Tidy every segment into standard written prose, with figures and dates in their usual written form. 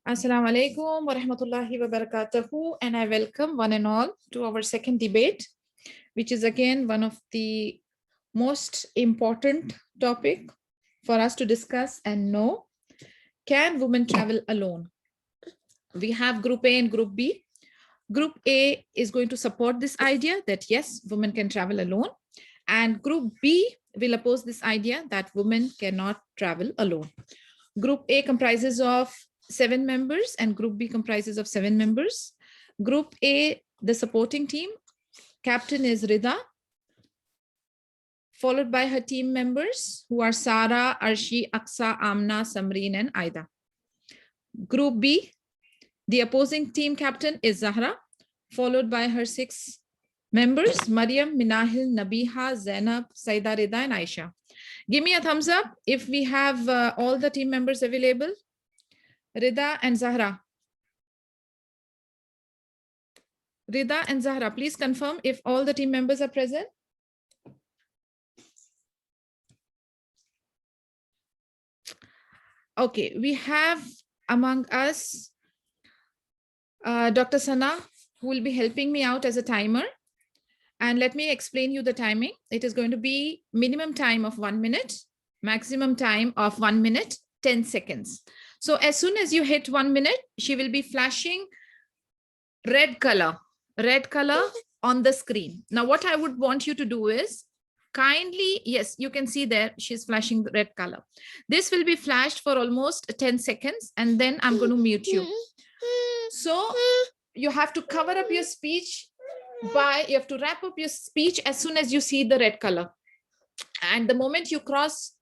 Assalamu alaikum wa rahmatullahi wa barakatuhu, and I welcome one and all to our second debate, which is again one of the most important topic for us to discuss and know. Can women travel alone? We have Group A and Group B. Group A is going to support this idea that yes, women can travel alone, and Group B will oppose this idea that women cannot travel alone. Group A comprises of 7 members and Group B comprises of 7 members. Group A, the supporting team, captain is Rida, followed by her team members who are Sara, Arshi, Aksa, Amna, Samreen, and Aida. Group B, the opposing team captain is Zahra, followed by her 6 members, Mariam, Minahil, Nabiha, Zainab, Saida, Rida, and Aisha. Give me a thumbs up if we have all the team members available. Rida and Zahra. Rida and Zahra, please confirm if all the team members are present. Okay, we have among us Dr. Sana, who will be helping me out as a timer. And let me explain you the timing. It is going to be minimum time of 1 minute, maximum time of 1 minute, 10 seconds. So as soon as you hit 1 minute, she will be flashing red color on the screen. Now, what I would want you to do is kindly, yes, you can see there, she's flashing the red color. This will be flashed for almost 10 seconds, and then I'm going to mute you. So you have to cover up your speech you have to wrap up your speech as soon as you see the red color. And the moment you cross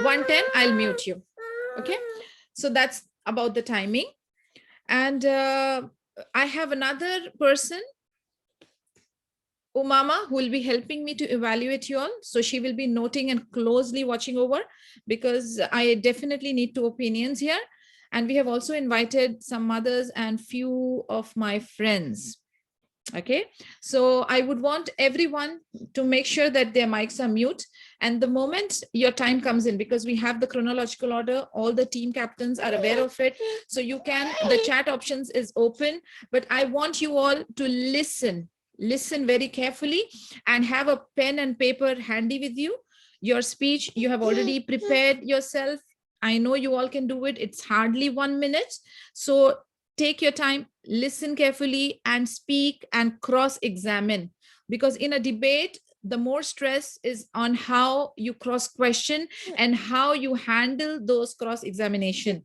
110, I'll mute you. Okay, so that's about the timing. And I have another person, Umama, who will be helping me to evaluate you all. So she will be noting and closely watching over, because I definitely need 2 opinions here. And we have also invited some mothers and few of my friends. Okay, so I would want everyone to make sure that their mics are mute. And the moment your time comes in, because we have the chronological order, all the team captains are aware of it. So you can, the chat options is open, but I want you all to listen very carefully and have a pen and paper handy with you. Your speech, you have already prepared yourself. I know you all can do it. It's hardly 1 minute. So take your time, listen carefully, and speak and cross-examine. Because in a debate, the more stress is on how you cross-question and how you handle those cross-examination.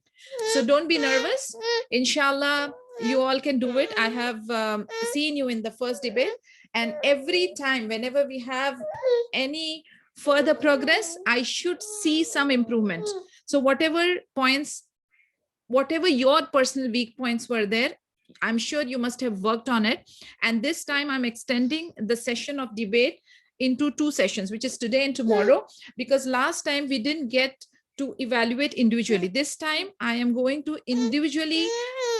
So don't be nervous. Inshallah, you all can do it. I have seen you in the first debate. And every time, whenever we have any further progress, I should see some improvement. So whatever points, whatever your personal weak points were there, I'm sure you must have worked on it. And this time I'm extending the session of debate into 2 sessions, which is today and tomorrow, because last time we didn't get to evaluate individually. This time I am going to individually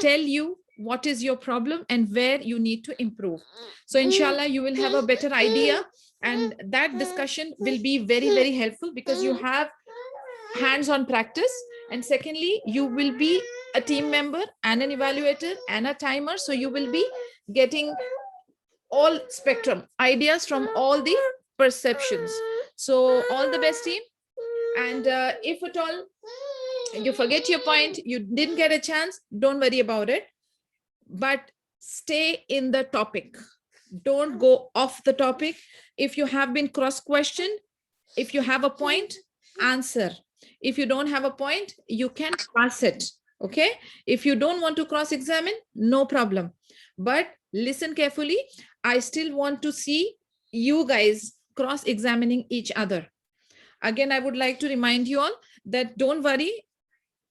tell you what is your problem and where you need to improve. So inshallah, you will have a better idea, and that discussion will be very, very helpful, because you have hands-on practice. And secondly, you will be a team member and an evaluator and a timer. So you will be getting all spectrum ideas from all the perceptions. So all the best, team. And if at all you forget your point, you didn't get a chance, don't worry about it, but stay in the topic. Don't go off the topic. If you have been cross-questioned, if you have a point, answer. If you don't have a point, you can pass it. Okay, if you don't want to cross-examine, no problem, but listen carefully. I still want to see you guys cross-examining each other. Again, I would like to remind you all that don't worry,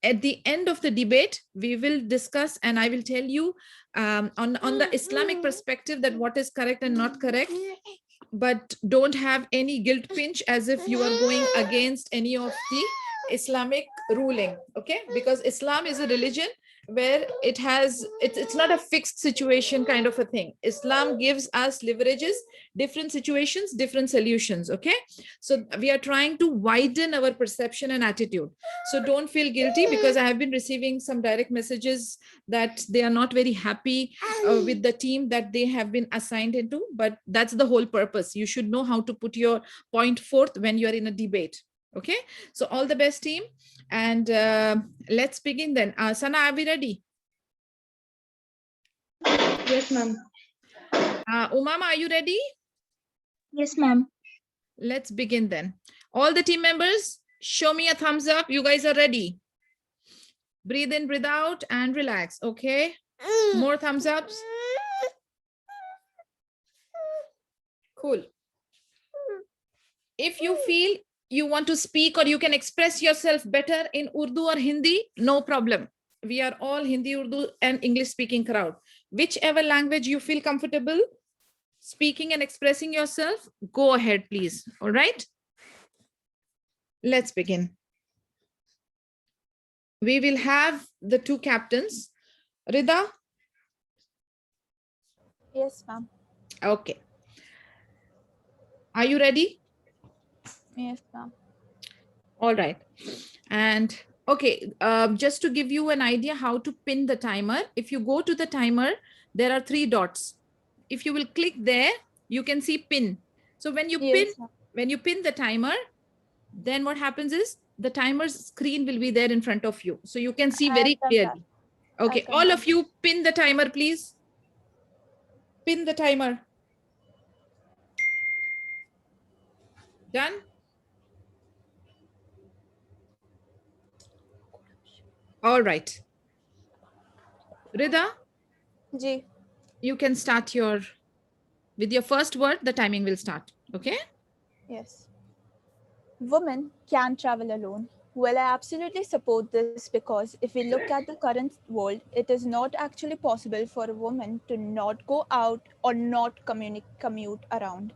at the end of the debate we will discuss, and I will tell you on the Islamic perspective that what is correct and not correct. But don't have any guilt pinch as if you are going against any of the Islamic ruling. Okay, because Islam is a religion where it's not a fixed situation kind of a thing. Islam gives us leverages, different situations, different solutions. Okay, so we are trying to widen our perception and attitude. So don't feel guilty, because I have been receiving some direct messages that they are not very happy with the team that they have been assigned into, but that's the whole purpose. You should know how to put your point forth when you're in a debate. Okay, so all the best, team. And let's begin then. Sana, are we ready? Yes, ma'am. Umama, are you ready? Yes, ma'am. Let's begin then. All the team members, show me a thumbs up. You guys are ready. Breathe in, breathe out, and relax. Okay. More thumbs ups. Cool. If you feel you want to speak or you can express yourself better in Urdu or Hindi, no problem. We are all Hindi, Urdu, and English speaking crowd. Whichever language you feel comfortable speaking and expressing yourself, go ahead, please. All right. Let's begin. We will have the two captains. Rida? Yes, ma'am. Okay. Are you ready? Yes, ma'am. All right. And okay, just to give you an idea how to pin the timer, if you go to the timer, there are 3 dots. If you will click there, you can see pin. So when you pin the timer, then what happens is the timer's screen will be there in front of you. So you can see very clearly. Okay, all of you pin the timer, please. Pin the timer. Done? All right. Rida, Ji. you can start with your first word, the timing will start. Okay? Yes. Women can travel alone. Well, I absolutely support this because if we look at the current world, it is not actually possible for a woman to not go out or not commute around.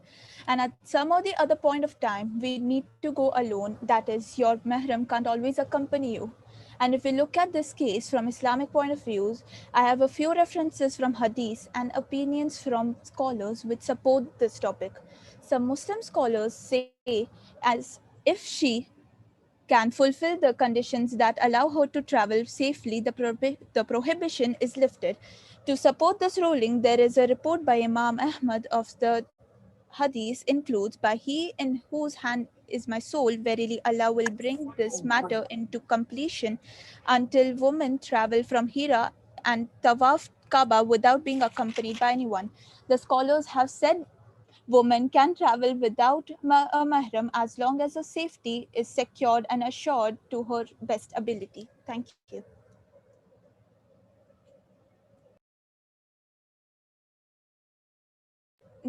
And at some or the other point of time, we need to go alone. That is, your mahram can't always accompany you. And if we look at this case from Islamic point of views, I have a few references from hadith and opinions from scholars which support this topic. Some Muslim scholars say as if she can fulfill the conditions that allow her to travel safely, the prohibition is lifted. To support this ruling, there is a report by Imam Ahmad of the Hadith includes, by he in whose hand is my soul, verily Allah will bring this matter into completion until women travel from Hira and Tawaf Kaaba without being accompanied by anyone. The scholars have said women can travel without a mahram as long as her safety is secured and assured to her best ability. Thank you.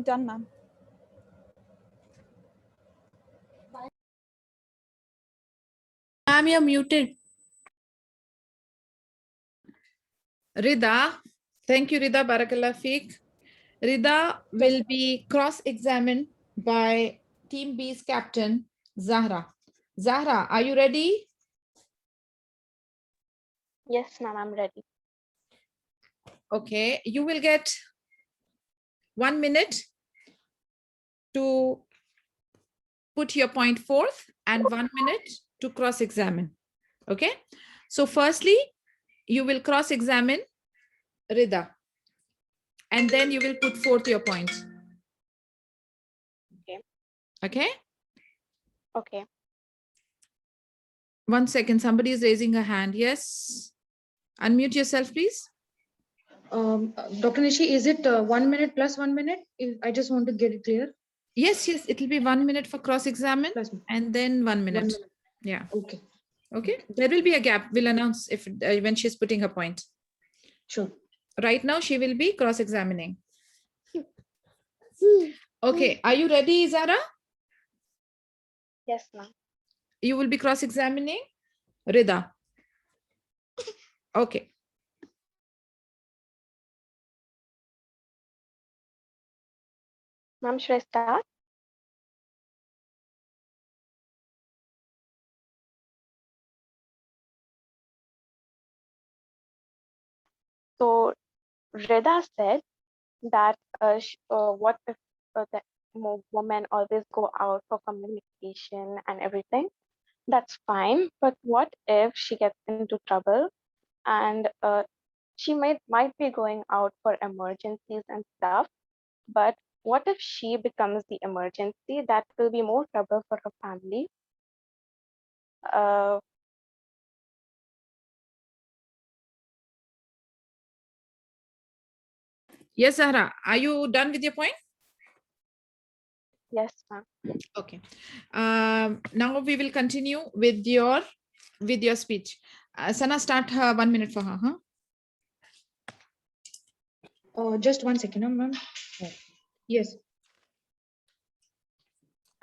Done, ma'am. Ma'am, you're muted. Rida, thank you, Rida. Barakallah Feek. Rida will be cross-examined by Team B's captain, Zahra. Zahra, are you ready? Yes, ma'am, I'm ready. Okay, you will get 1 minute to put your point forth and 1 minute to cross-examine. Okay, so firstly, you will cross-examine Rida, and then you will put forth your point. Okay. Okay? Okay. 1 second, somebody is raising a hand. Yes. Unmute yourself, please. Dr. Nishi, is it 1 minute plus 1 minute? I just want to get it clear. Yes, it will be 1 minute for cross-examine and then 1 minute. 1 minute. Yeah. Okay. Okay. There will be a gap. We'll announce if when she's putting her point. Sure. Right now, she will be cross-examining. Okay. Are you ready, Zara? Yes, ma'am. You will be cross-examining Rida. Okay. Ma'am, should I start? So Rida said that what if the women always go out for communication and everything? That's fine, but what if she gets into trouble and she might be going out for emergencies and stuff, but what if she becomes the emergency? That will be more trouble for her family. Uh, Yes, Zahra, are you done with your point? yes, ma'am. Okay. Now we will continue with your speech. Sana, start her 1 minute for her. Huh? Just 1 second, ma'am. Yes.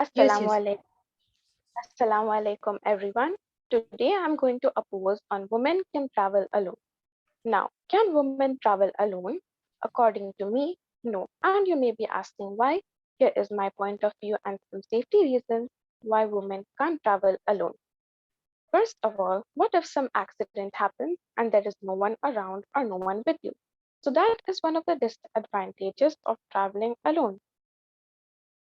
Assalamu alaikum. Assalamu alaikum, everyone. Today I'm going to oppose on women can travel alone. Now, can women travel alone? According to me, no. And you may be asking why. Here is my point of view and some safety reasons why women can't travel alone. First of all, what if some accident happens and there is no one around or no one with you? So that is one of the disadvantages of traveling alone.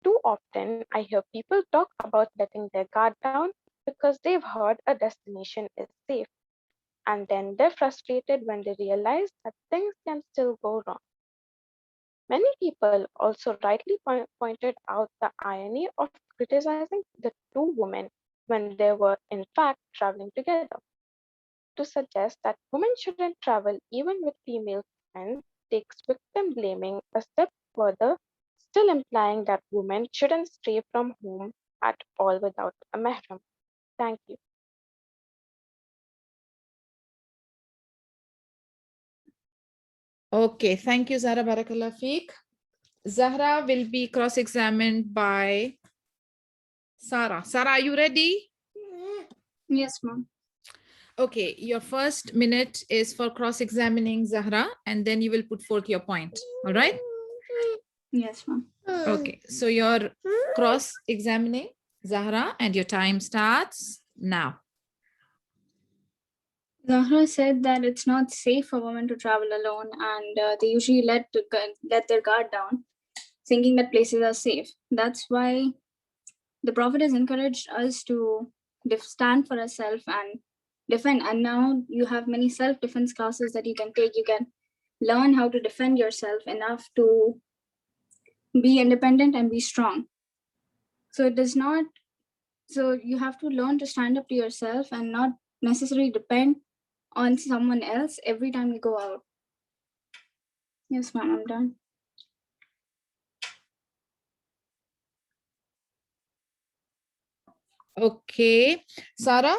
Too often, I hear people talk about letting their guard down because they've heard a destination is safe, and then they're frustrated when they realize that things can still go wrong. Many people also rightly pointed out the irony of criticizing the two women when they were in fact traveling together. To suggest that women shouldn't travel even with female friends takes victim blaming a step further, still implying that women shouldn't stray from home at all without a mahram. Thank you. Okay, thank you, Zahra. Barakallah Feek. Zahra will be cross-examined by Sarah. Sarah, are you ready? Yes, ma'am. Okay, your first minute is for cross-examining Zahra, and then you will put forth your point. All right? Yes, ma'am. Okay, so you're cross-examining Zahra, and your time starts now. Zahra said that it's not safe for women to travel alone, and they usually let their guard down, thinking that places are safe. That's why the Prophet has encouraged us to stand for ourselves and defend. And now you have many self-defense classes that you can take. You can learn how to defend yourself enough to be independent and be strong. So it does not. So you have to learn to stand up to yourself and not necessarily depend on someone else every time you go out. Yes, ma'am, I'm done. Okay, Sarah,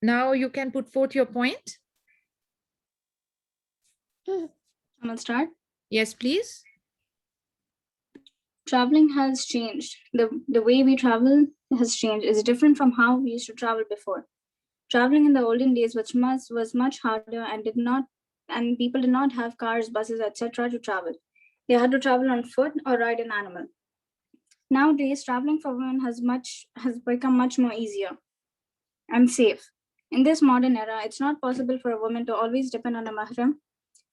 now you can put forth your point. I'm gonna start. Yes, please. Traveling has changed. The way we travel has changed. It's different from how we used to travel before. Traveling in the olden days was much harder and people did not have cars, buses, etc. to travel. They had to travel on foot or ride an animal. Nowadays, traveling for women has become much more easier and safe. In this modern era, it's not possible for a woman to always depend on a mahram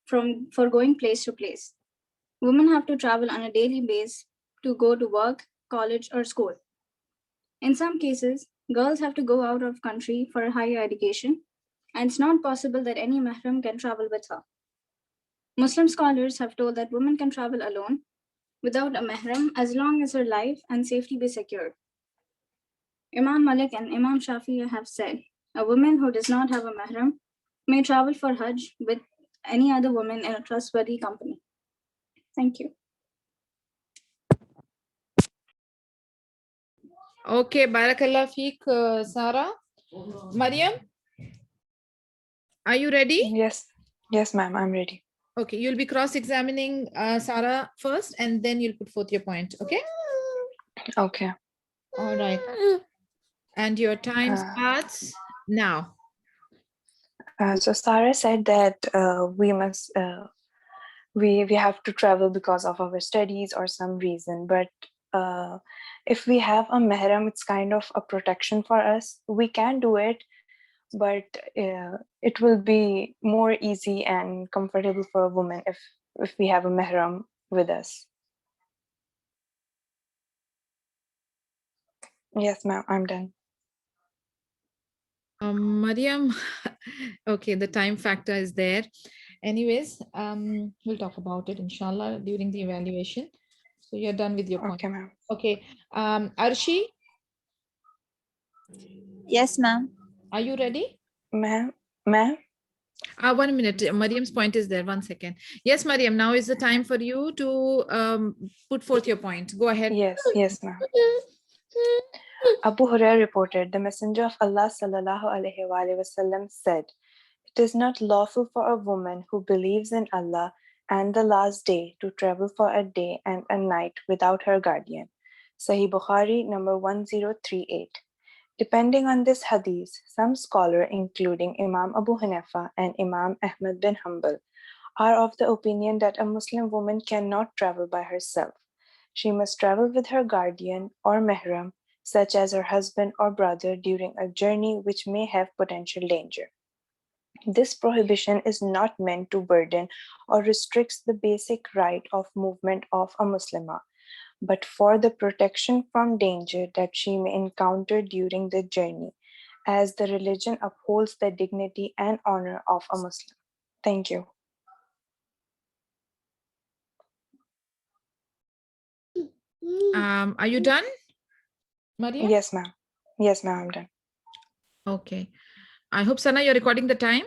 for going place to place. Women have to travel on a daily basis to go to work, college, or school. In some cases, girls have to go out of country for higher education, and it's not possible that any mahram can travel with her. Muslim scholars have told that women can travel alone without a mahram as long as her life and safety be secured. Imam Malik and Imam Shafi have said, a woman who does not have a mahram may travel for Hajj with any other woman in a trustworthy company. Thank you. Okay, Barakallah Feek, Sarah. Mariam, are you ready? Yes, ma'am, I'm ready. Okay, you'll be cross-examining Sarah first, and then you'll put forth your point, okay? Okay. All right. And your time starts now. So Sarah said that we must we have to travel because of our studies or some reason, but if we have a mahram, it's kind of a protection for us. We can do it but it will be more easy and comfortable for a woman if we have a mahram with us. Yes, ma'am, I'm done. Mariam, okay, the time factor is there. Anyways, we'll talk about it, inshallah, during the evaluation. So you're done with your point. Okay, ma'am. Okay. Arshi, Yes, ma'am. are you ready? Ma'am, 1 minute. Mariam's point is there. 1 second. Yes, Mariam, now is the time for you to put forth your point. Go ahead. yes, ma'am. Abu Hurairah reported, the Messenger of Allah sallallahu alaihi wasallam said, "It is not lawful for a woman who believes in Allah and the last day to travel for a day and a night without her guardian." Sahih Bukhari number 1038. Depending on this hadith, some scholars, including Imam Abu Hanifa and Imam Ahmad bin Hanbal, are of the opinion that a Muslim woman cannot travel by herself. She must travel with her guardian or mahram, such as her husband or brother, during a journey which may have potential danger. This prohibition is not meant to burden or restricts the basic right of movement of a Muslimah, but for the protection from danger that she may encounter during the journey, as the religion upholds the dignity and honor of a Muslim. Thank you. Are you done, Mariam? Yes, ma'am. Yes, ma'am, I'm done. Okay. I hope, Sana, you're recording the time.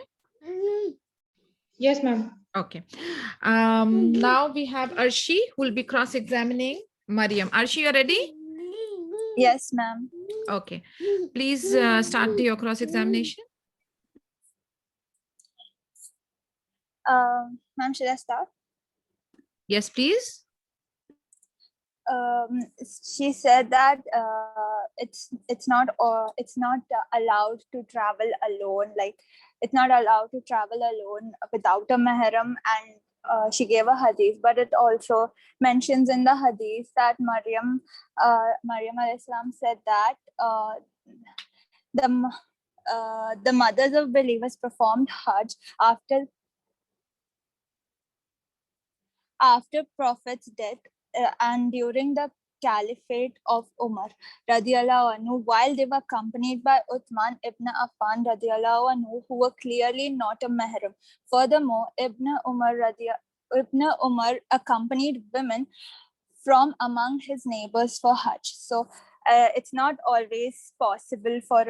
Yes, ma'am. Okay. Now we have Arshi who will be cross-examining Mariam. Arshi, you ready? Yes, ma'am. Okay. Please start your cross-examination. Ma'am, should I start? Yes, please. She said that it's not allowed to travel alone. Like, it's not allowed to travel alone without a mahram, and she gave a hadith, but it also mentions in the hadith that Maryam alayhi salam said that the mothers of believers performed Hajj after Prophet's death and during the caliphate of Umar radiallahu anhu, while they were accompanied by Uthman ibn Affan radiallahu anhu, who were clearly not a mahram. Furthermore, Ibn Umar accompanied women from among his neighbors for Hajj. So it's not always possible for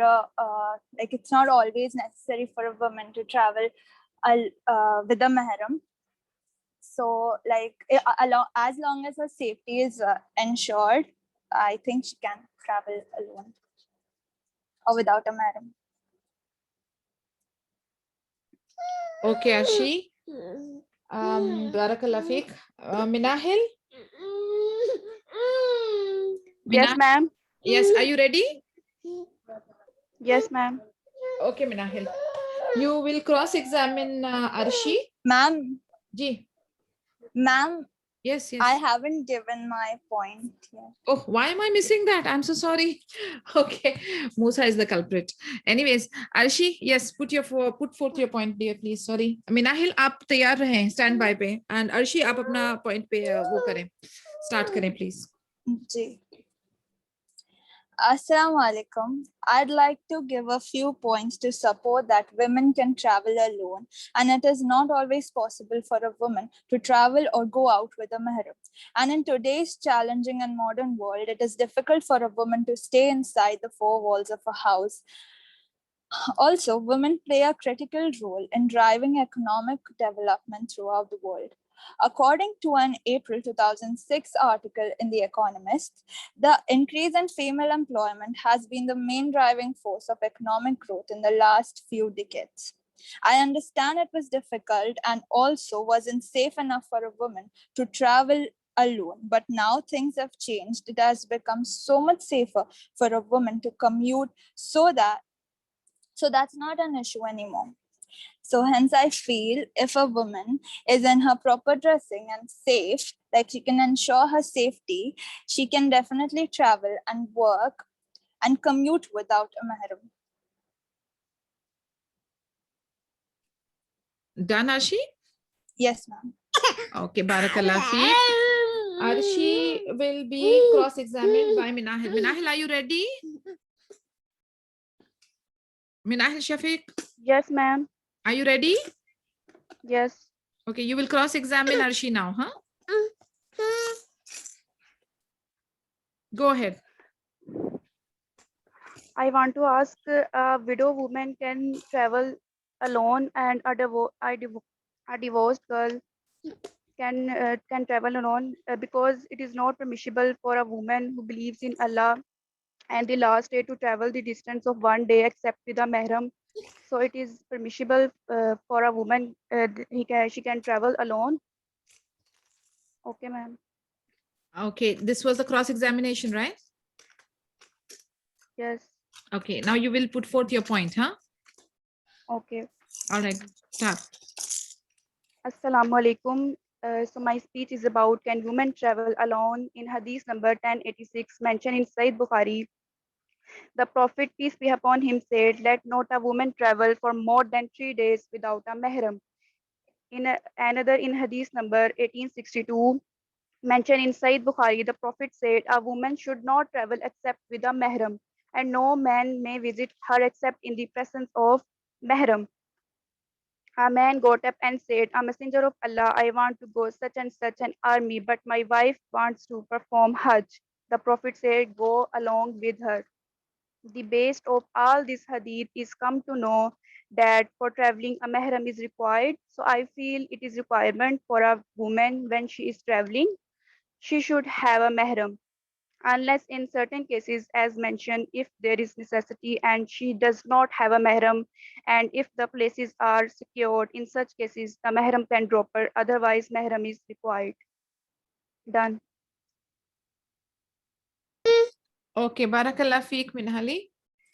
it's not always necessary for a woman to travel with a mahram. So, as long as her safety is ensured, I think she can travel alone or without a mahram. Okay, Arshi. Barakallah Fiq. Minahil? Yes, ma'am. Yes, are you ready? Yes, ma'am. Okay, Minahil. You will cross-examine Arshi. Ma'am. Ji. Ma'am. Yes, yes. I haven't given my point yet. Oh, why am I missing that? I'm so sorry. Okay, Musa is the culprit. Anyways, Arshi, yes, put forth your point, dear, please. Sorry. Minahil, आप तैयार रहें stand by पे, and Arshi, आप अपना point पे वो करें, start करें, please. Ji. Assalamu alaikum. I'd like to give a few points to support that women can travel alone, and it is not always possible for a woman to travel or go out with a mahram. And in today's challenging and modern world, it is difficult for a woman to stay inside the four walls of a house. Also, women play a critical role in driving economic development throughout the world. According to an April 2006 article in The Economist, the increase in female employment has been the main driving force of economic growth in the last few decades. I understand it was difficult and also wasn't safe enough for a woman to travel alone, but now things have changed. It has become so much safer for a woman to commute, so that's not an issue anymore. So hence I feel if a woman is in her proper dressing and safe, like she can ensure her safety, she can definitely travel and work and commute without a mahram. Done, Arshi? Yes, ma'am. Okay, Barakallah Feek. Arshi will be cross-examined by Minahil. Minahil, are you ready? Minahil Shafiq, Yes, ma'am. are you ready? Yes. Okay, you will cross-examine Arshi now, huh? Go ahead. I want to ask, a widow woman can travel alone, and a divorced girl can travel alone, because it is not permissible for a woman who believes in Allah and the last day to travel the distance of 1 day except with a mahram. So it is permissible for a woman, she can travel alone. Okay, ma'am. Okay, this was the cross-examination, right? Yes. Okay, now you will put forth your point, huh? Okay. All right, start. Assalamu alaikum. So my speech is about, can women travel alone? In Hadith number 1086, mentioned in Sahih Bukhari, the Prophet, peace be upon him, said, "Let not a woman travel for more than 3 days without a mahram." Another in Hadith number 1862, mentioned in Sahih Bukhari, the Prophet said, "A woman should not travel except with a mahram, and no man may visit her except in the presence of mahram." A man got up and said, "A messenger of Allah, I want to go such and such an army, but my wife wants to perform Hajj." The Prophet said, "Go along with her." The base of all this hadith is come to know that for traveling a mahram is required. So I feel it is requirement for a woman when she is traveling, she should have a mahram. Unless in certain cases, as mentioned, if there is necessity and she does not have a mahram, and if the places are secured, in such cases, the mahram can drop her. Otherwise, mahram is required. Done. Okay, Barakallah Feek, Minhali.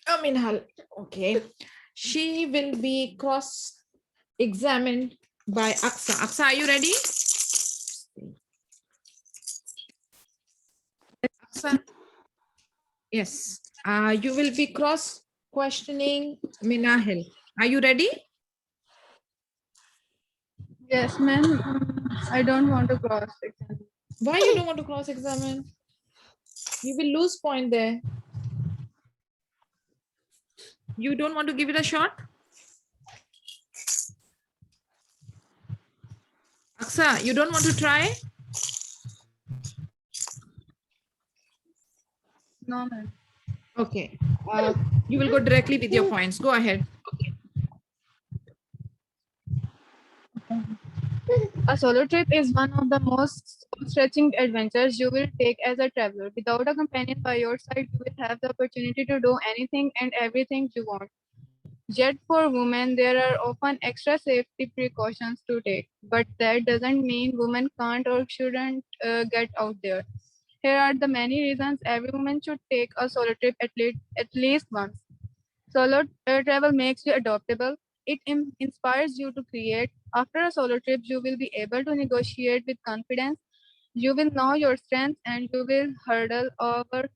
Oh, Minhal. Okay. She will be cross-examined by Aksa. Aksa, are you ready? Aksa? Yes. You will be cross-questioning Minahil. Are you ready? Yes, ma'am. I don't want to cross examine. Why you don't want to cross-examine? You will lose point there. You don't want to give it a shot? Aksa, you don't want to try? No, ma'am. Okay. You will go directly with your points. Go ahead. A solo trip is one of the most stretching adventures you will take as a traveler. Without a companion by your side, you will have the opportunity to do anything and everything you want. Yet for women, there are often extra safety precautions to take, but that doesn't mean women can't or shouldn't get out there. Here are the many reasons every woman should take a solo trip at least once. Solo travel makes you adaptable. It inspires you to create. After a solo trip, you will be able to negotiate with confidence. You will know your strengths and you will hurdle over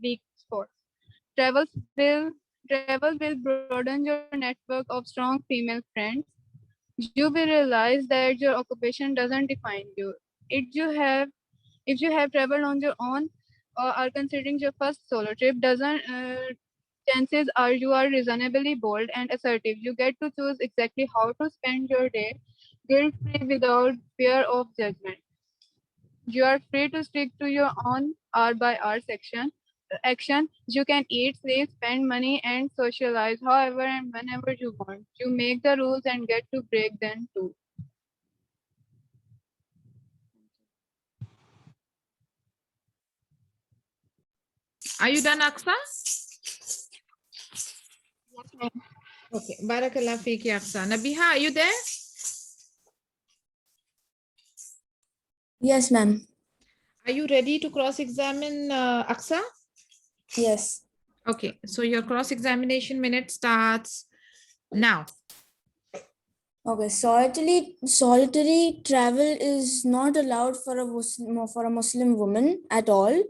weak spots. Travel will Travel will broaden your network of strong female friends. You will realize that your occupation doesn't define you. If you have traveled on your own or are considering your first solo trip, doesn't chances are you are reasonably bold and assertive. You get to choose exactly how to spend your day, guilt free without fear of judgment. You are free to stick to your own hour by hour action. You can eat, sleep, spend money, and socialize however and whenever you want. You make the rules and get to break them too. Are you done, Aksa? Okay. Barakallah Fiki Aksa. Nabiha, are you there? Yes, ma'am. Are you ready to cross-examine Aksa? Yes. Okay. So your cross-examination minute starts now. Okay. Solitary travel is not allowed for a Muslim woman at all.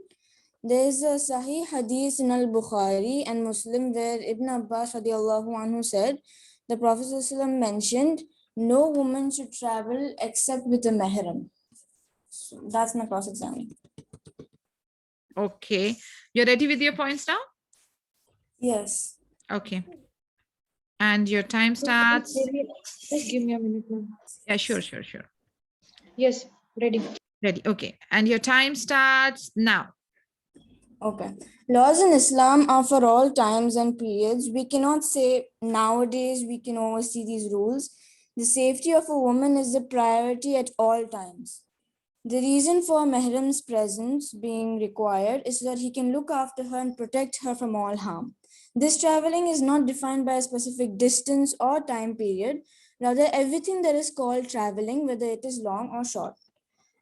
There is a Sahih Hadith in Al-Bukhari and Muslim where Ibn Abbas radiallahu anhu said, the Prophet ﷺ mentioned, no woman should travel except with a mahram. So that's my cross-examine. Okay. You're ready with your points now? Yes. Okay. And your time starts. Just give me a minute, ma'am. Yeah, sure. Yes, ready. Ready. Okay. And your time starts now. Okay. Laws in Islam are for all times and periods. We cannot say nowadays we can oversee these rules. The safety of a woman is the priority at all times. The reason for mahram's presence being required is so that he can look after her and protect her from all harm. This traveling is not defined by a specific distance or time period. Rather, everything that is called traveling, whether it is long or short.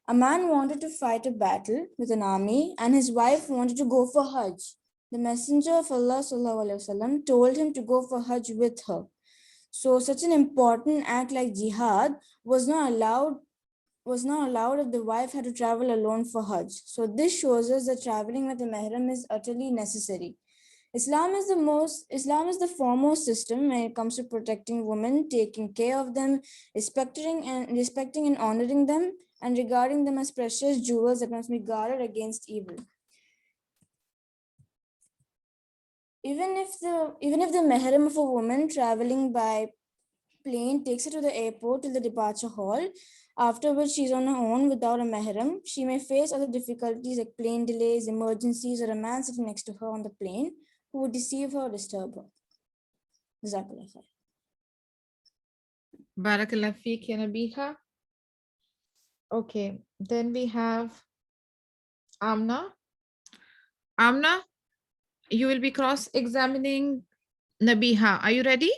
A man wanted to fight a battle with an army, and his wife wanted to go for Hajj. The Messenger of Allah ﷺ told him to go for Hajj with her. So, such an important act like jihad was not allowed if the wife had to travel alone for Hajj. So, this shows us that traveling with a mahram is utterly necessary. Islam is the foremost system when it comes to protecting women, taking care of them, respecting and honoring them, and regarding them as precious jewels that must be guarded against evil. Even if the mahram of a woman traveling by plane takes her to the airport to the departure hall, after which she's on her own without a mahram, she may face other difficulties like plane delays, emergencies, or a man sitting next to her on the plane who would deceive her or disturb her. Jazakallah khair. Barakallah feek, ya Nabiha. Okay, then we have Amna. Amna, you will be cross-examining Nabiha. Are you ready?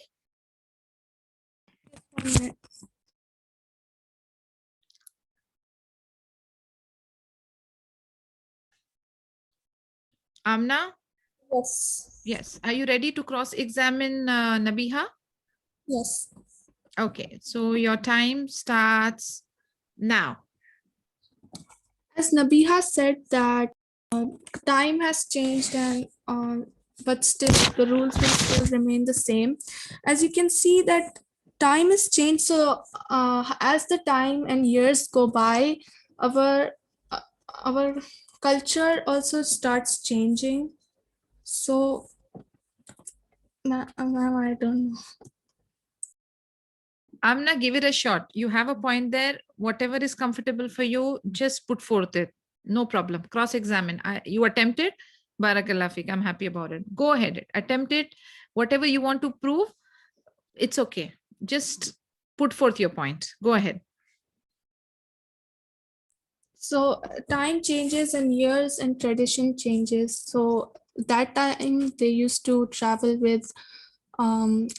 Amna? Yes. Yes. Are you ready to cross-examine Nabiha? Yes. Okay, so your time starts now. As Nabiha said that time has changed and but still the rules will still remain the same. As you can see that time has changed. So as the time and years go by, our culture also starts changing. So ma'am, I don't know. Amna, give it a shot. You have a point there. Whatever is comfortable for you, just put forth it. No problem. Cross-examine. You attempted. Barakallah feek. I'm happy about it. Go ahead. Attempt it. Whatever you want to prove, it's okay. Just put forth your point. Go ahead. So time changes and years and tradition changes. So that time they used to travel with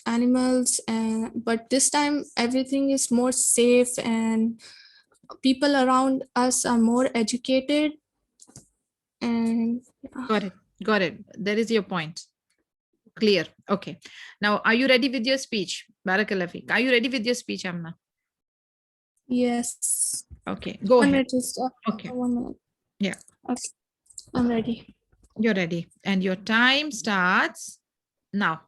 animals, but this time everything is more safe and people around us are more educated. And Got it. That is your point. Clear. Okay. Now, are you ready with your speech? Barakallah feek. Are you ready with your speech, Amna? yes. Okay. Go One ahead. minute, just, Okay. 1 minute. Yeah. Okay. I'm ready. You're ready. And your time starts now.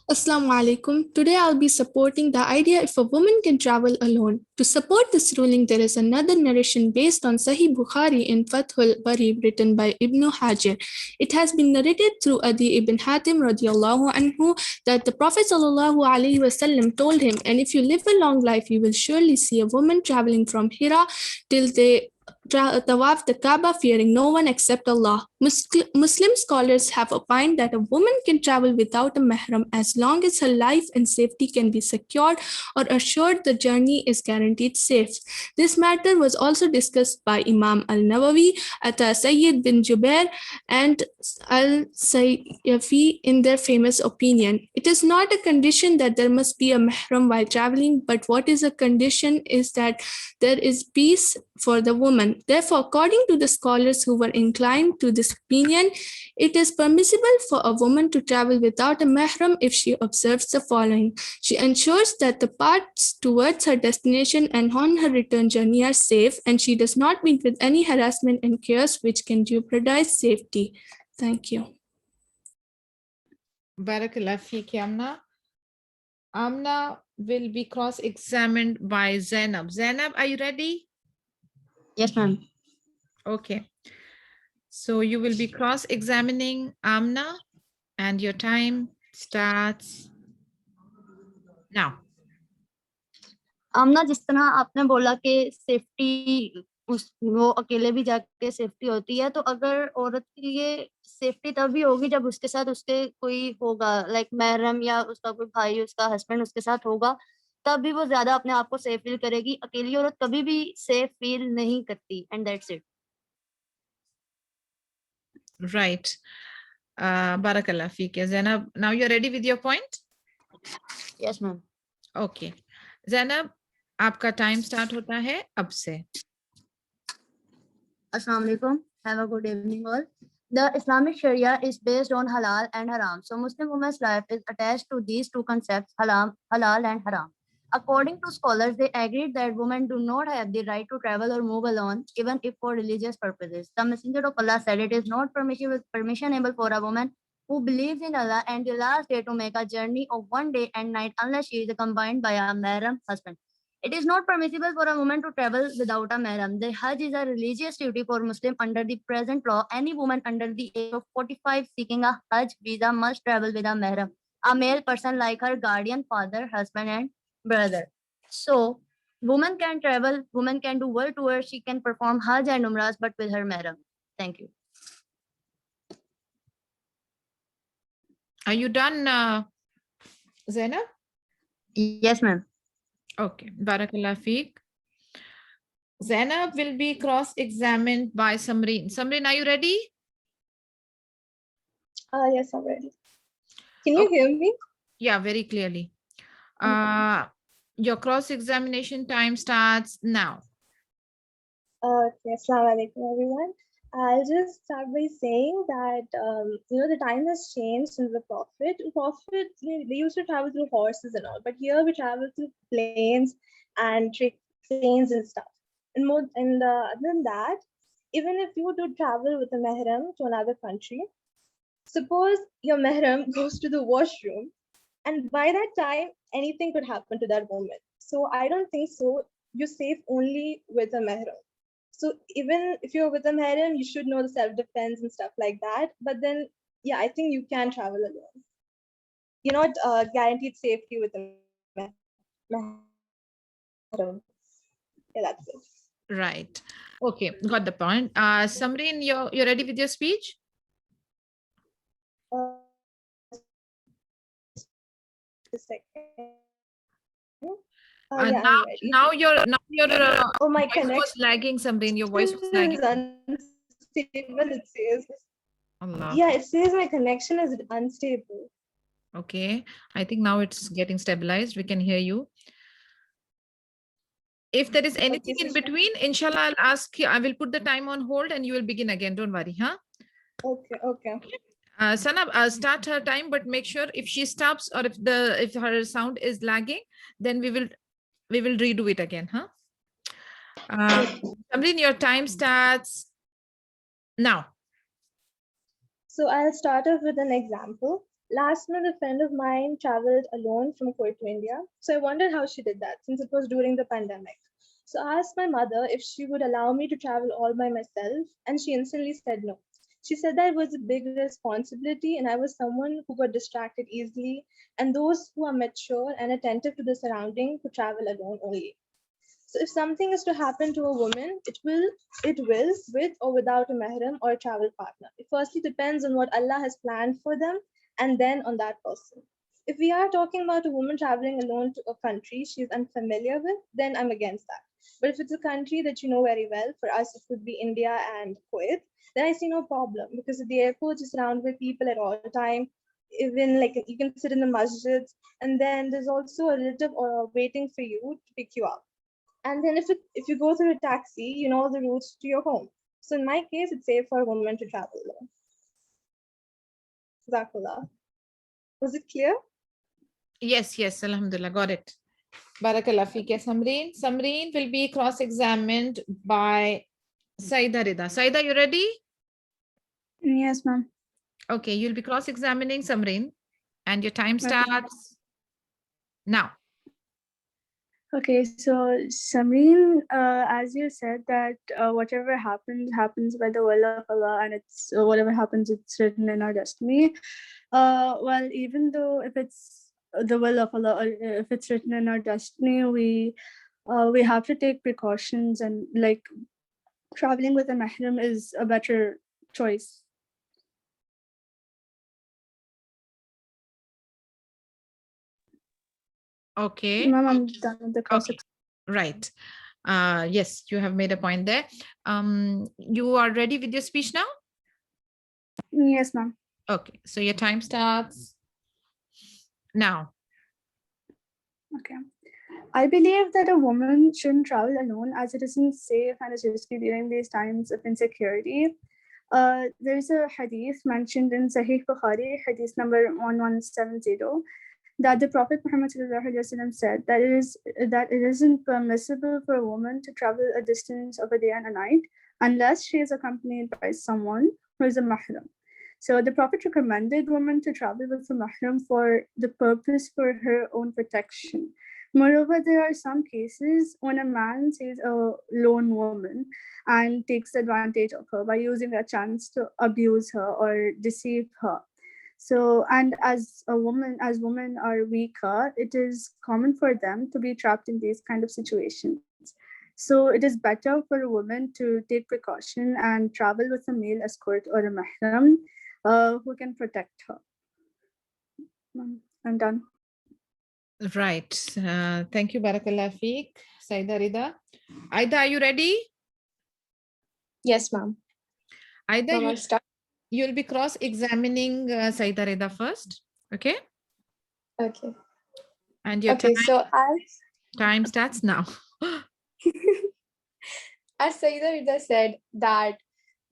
Assalamu alaikum. Today I'll be supporting the idea if a woman can travel alone. To support this ruling, there is another narration based on Sahih Bukhari in Fathul Bari written by Ibn Hajar. It has been narrated through Adi ibn Hatim radiallahu anhu that the Prophet sallallahu alaihi wasallam told him, and if you live a long life, you will surely see a woman traveling from Hira till they tawaf the Kaaba, fearing no one except Allah. Muslim scholars have opined that a woman can travel without a mahram as long as her life and safety can be secured or assured the journey is guaranteed safe. This matter was also discussed by Imam al-Nawawi, Ata Sayyid bin Jubair, and al-Sayyafi in their famous opinion. It is not a condition that there must be a mahram while traveling, but what is a condition is that there is peace for the woman. Therefore, according to the scholars who were inclined to this opinion, it is permissible for a woman to travel without a mahram if she observes the following. She ensures that the paths towards her destination and on her return journey are safe, and she does not meet with any harassment and chaos which can jeopardize safety. Thank you. Barakallah feek, Amna. Amna, will be cross-examined by Zainab. Zainab, are you ready? Yes, ma'am. Okay. So you will be cross-examining Amna, and your time starts now. आमना, जिस तरह आपने बोला कि safety वो अकेले भी जाके safety होती है, तो अगर औरत की ये सेफ्टी तभी होगी जब उसके साथ उसके कोई होगा, लाइक महरम या उसका कोई भाई, उसका हस्बैंड उसके साथ होगा, तभी वो ज्यादा अपने आप को सेफ फील करेगी। अकेली औरत कभी भी सेफ फील नहीं करती, and that's it. Right. Barakallah Feek. Zainab, now you're ready with your point? Yes ma'am. Okay. Zainab, आपका टाइम स्टार्ट होता है अब से। Assalamu alaikum. Have a good evening all. The Islamic Sharia is based on halal and haram. So Muslim woman's life is attached to these two concepts, halal and haram. According to scholars, they agreed that women do not have the right to travel or move alone, even if for religious purposes. The Messenger of Allah said it is not permissionable for a woman who believes in Allah and the last day to make a journey of 1 day and night unless she is accompanied by a mahram husband. It is not permissible for a woman to travel without a mahram. The Hajj is a religious duty for Muslim under the present law. Any woman under the age of 45 seeking a Hajj visa must travel with a mahram, a male person like her guardian, father, husband, and brother. So, woman can travel, woman can do world tours, she can perform Hajj and Umrahs, but with her mahram. Thank you. Are you done, Zainab? Yes, ma'am. Okay. Barakallah Feek. Zainab will be cross-examined by Samreen. Samreen, are you ready? Yes, I'm ready. Can you hear me? Yeah, very clearly. Your cross-examination time starts now. Okay, assalamu alaikum everyone. I'll just start by saying that the time has changed since the Prophet. Prophet, they used to travel through horses and all, but here we travel through planes and trains and stuff. And other than that, even if you do travel with a mahram to another country, suppose your mahram goes to the washroom, and by that time, anything could happen to that woman. So I don't think so. You're safe only with a mahram. So even if you're with a mahram, you should know the self-defense and stuff like that. But then, yeah, I think you can travel alone. You're not guaranteed safety with a mahram. Yeah, that's it. Right. Okay, got the point. Samreen, you're ready with your speech? A second. Yeah, now your oh, my voice connection was lagging, Samreen. Your voice was lagging. Unstable, it says. Allah. Yeah, it says my connection is unstable. Okay, I think now it's getting stabilized. We can hear you. If there is anything in between, inshallah, I'll ask you. I will put the time on hold and you will begin again. Don't worry, huh? Okay. Sanab, start her time, but make sure if she stops or if her sound is lagging, then we will redo it again, huh? Samreen, your time starts now. So I'll start off with an example. Last month, a friend of mine traveled alone from Kuwait to India. So I wondered how she did that since it was during the pandemic. So I asked my mother if she would allow me to travel all by myself, and she instantly said no. She said that it was a big responsibility and I was someone who got distracted easily, and those who are mature and attentive to the surrounding could travel alone only. So if something is to happen to a woman, it will with or without a mahram or a travel partner. It firstly depends on what Allah has planned for them and then on that person. If we are talking about a woman traveling alone to a country she's unfamiliar with, then I'm against that. But if it's a country that you know very well, for us it would be India and Kuwait, then I see no problem because the airport is surrounded with people at all time. Even like you can sit in the masjids, and then there's also a relative waiting for you to pick you up. And then if you go through a taxi, you know the routes to your home. So in my case, it's safe for a woman to travel alone. Jazakallah. Was it clear? Yes, alhamdulillah, got it. Barakallah Feek. Samreen. Samreen will be cross-examined by Saida Rida. Saida, you ready? Yes, ma'am. Okay, you'll be cross-examining Samreen and your time starts now. Okay, so Samreen, as you said that whatever happens happens by the will of Allah, and it's whatever happens, it's written in our destiny. Well, even though if it's the will of Allah, or if it's written in our destiny, we have to take precautions, and like traveling with a mahram is a better choice. Okay. Ma'am, I'm done with the cross. Okay. Right. Yes, you have made a point there. You are ready with your speech now? Yes, ma'am. Okay, so your time starts now. Okay. I believe that a woman shouldn't travel alone as it isn't safe and is risky during these times of insecurity. There's a hadith mentioned in Sahih Bukhari, hadith number 1170, that the Prophet Muhammad ﷺ said that it isn't permissible for a woman to travel a distance of a day and a night unless she is accompanied by someone who is a mahram. So the Prophet recommended women to travel with a mahram for the purpose for her own protection. Moreover, there are some cases when a man sees a lone woman and takes advantage of her by using a chance to abuse her or deceive her. So, and as women are weaker, it is common for them to be trapped in these kind of situations. So it is better for a woman to take precaution and travel with a male escort or a mahram who can protect her. I'm done. Right. Thank you, Barakallah Feek. Saida Rida. Aida, are you ready? Yes, ma'am. Aida, you'll be cross-examining Saida Rida first. Okay? Okay. And your Okay, time starts now. As Saida Rida said that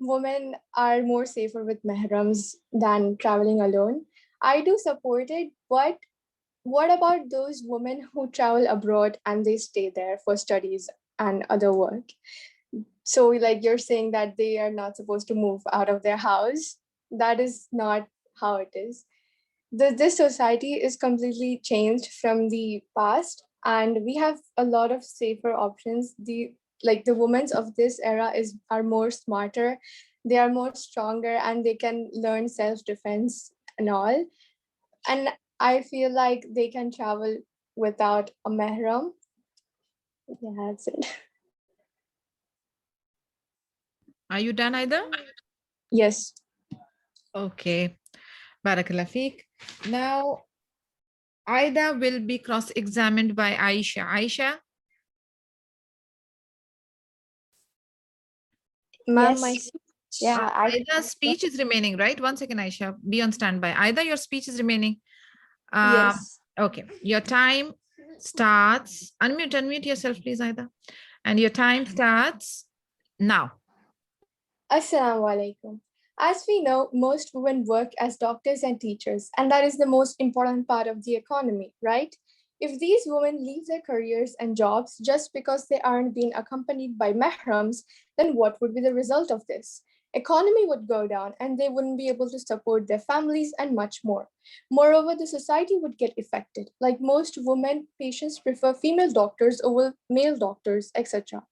women are more safer with mahrams than traveling alone. I do support it, but what about those women who travel abroad and they stay there for studies and other work? So like you're saying that they are not supposed to move out of their house. That is not how it is. This society is completely changed from the past, and we have a lot of safer options. The women of this era are more smarter, they are more stronger, and they can learn self-defense and all. And I feel like they can travel without a mahram. Yeah, that's it. Are you done, Aida? Yes. Okay. Barakallah Feek. Now, Aida will be cross-examined by Aisha. Aisha? Ma'am, Aida's speech is remaining, right? 1 second, Aisha. Be on standby. Aida, your speech is remaining. Yes. Okay. Your time starts. Unmute yourself, please, Aida. And your time starts now. Assalamu alaikum. As we know, most women work as doctors and teachers, and that is the most important part of the economy, right? If these women leave their careers and jobs just because they aren't being accompanied by mahrams, then what would be the result of this? Economy would go down and they wouldn't be able to support their families and much more. Moreover, the society would get affected. Like most women, patients prefer female doctors over male doctors, etc.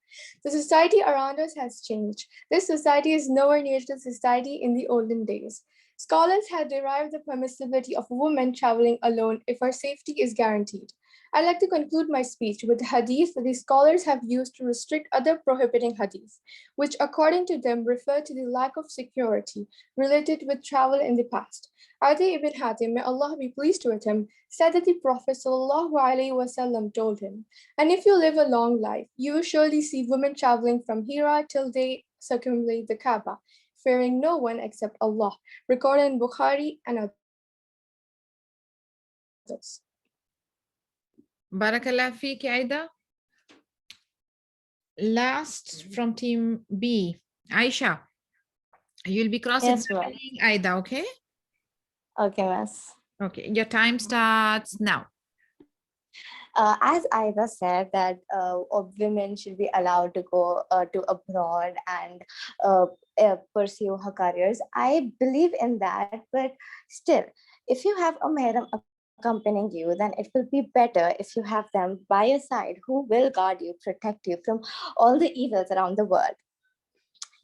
The society around us has changed. This society is nowhere near the society in the olden days. Scholars have derived the permissibility of women traveling alone if her safety is guaranteed. I'd like to conclude my speech with the hadith that the scholars have used to restrict other prohibiting hadith, which according to them refer to the lack of security related with travel in the past. Adi ibn Hatim, may Allah be pleased with him, said that the Prophet ﷺ told him, and if you live a long life, you will surely see women traveling from Hira till they circumambulate the Kaaba, fearing no one except Allah, recorded in Bukhari and others. Barakallah Feek, Aida. Last from team B, Aisha. You'll be cross-examining Aida, okay? Okay, miss. Okay, your time starts now. As Aida said that women should be allowed to go to abroad and pursue her careers, I believe in that. But still, if you have a mahram accompanying you, then it will be better if you have them by your side who will guard you, protect you from all the evils around the world.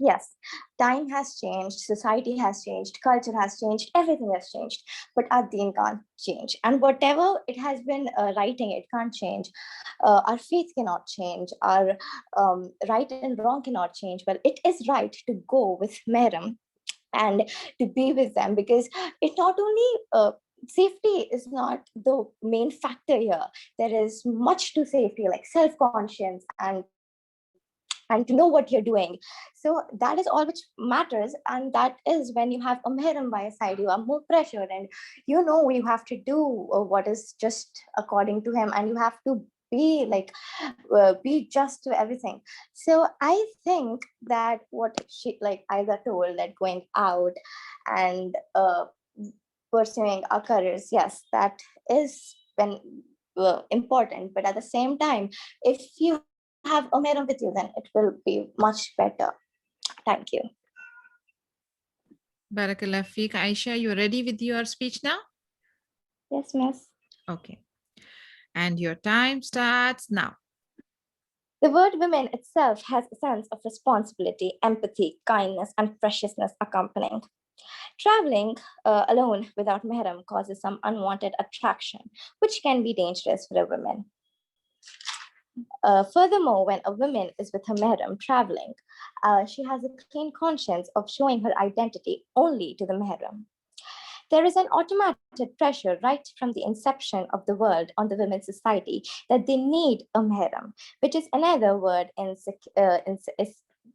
Yes, time has changed, society has changed, culture has changed, everything has changed, but our deen can't change. And whatever it has been writing, it can't change. Our faith cannot change, our right and wrong cannot change. Well, it is right to go with Mehram and to be with them, because it not only safety is not the main factor here. There is much to safety, like self-conscience and to know what you're doing. So that is all which matters. And that is when you have a Mehram by your side, you are more pressured and you know you have to do what is just according to him, and you have to be like be just to everything. So I think that what she, like Aida told, that going out and pursuing our careers, yes, that is when important. But at the same time, if you have a Mehram with you, then it will be much better. Thank you. Barakallah Feek. Aisha, you ready with your speech now? Yes, miss. Okay. And your time starts now. The word women itself has a sense of responsibility, empathy, kindness, and preciousness accompanying. Traveling alone without Mehram causes some unwanted attraction, which can be dangerous for a woman. Furthermore, when a woman is with her Mehram traveling, she has a clean conscience of showing her identity only to the Mehram. There is an automatic pressure right from the inception of the world on the women's society that they need a Mehram, which is another word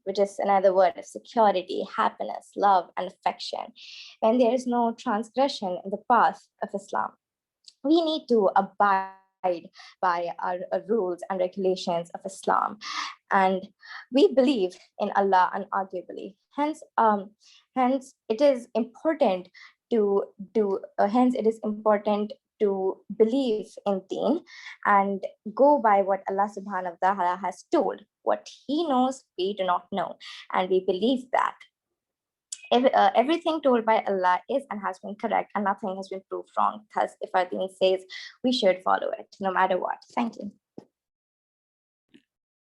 which is another word of security, happiness, love, and affection. When there is no transgression in the path of Islam, we need to abide by our rules and regulations of Islam, and we believe in Allah unarguably. Hence it is important to believe in Deen and go by what Allah subhanahu wa ta'ala has told. What he knows, we do not know, and we believe that everything told by Allah is and has been correct, and nothing has been proved wrong. Thus, if our Deen says, we should follow it no matter what. Thank you.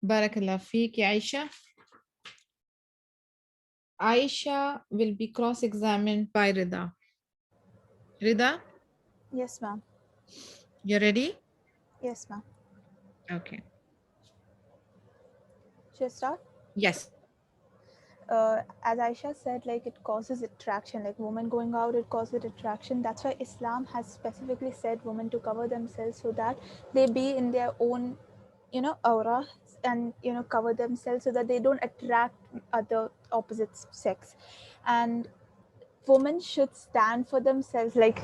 Barakallah Feek, Aisha. Aisha will be cross-examined by Rida. Rida, Yes, ma'am. you ready? Yes, ma'am. Okay. Should I start? Yes. As Aisha said, like it causes attraction, like women going out, it causes attraction. That's why Islam has specifically said women to cover themselves so that they be in their own, aura, and cover themselves so that they don't attract other opposite sex. And women should stand for themselves, like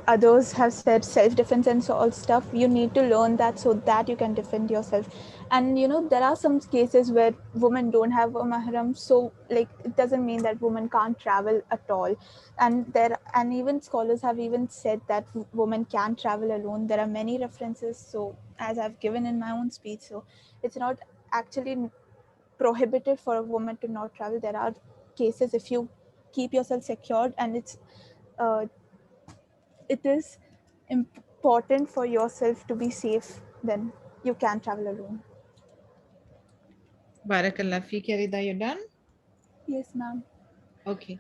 others have said, self-defense and so all stuff. You need to learn that so that you can defend yourself. And there are some cases where women don't have a mahram, so like it doesn't mean that women can't travel at all. And even scholars have even said that women can travel alone. There are many references, so as I've given in my own speech, so it's not actually prohibited for a woman to not travel. There are cases, if you keep yourself secured and it is important for yourself to be safe, then you can travel alone. Barakallah Feek, Rida, you done? Yes, ma'am. Okay.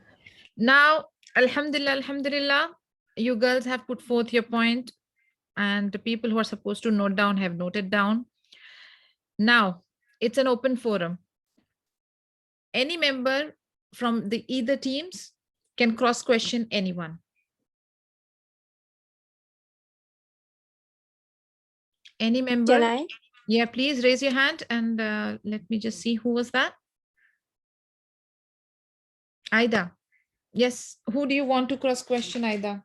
Now, Alhamdulillah, you girls have put forth your point, and the people who are supposed to note down have noted down. Now, it's an open forum. Any member from either teams can cross-question anyone. Any member? Can I? Yeah, please raise your hand and let me just see who was that. Aida. Yes, who do you want to cross-question, Aida?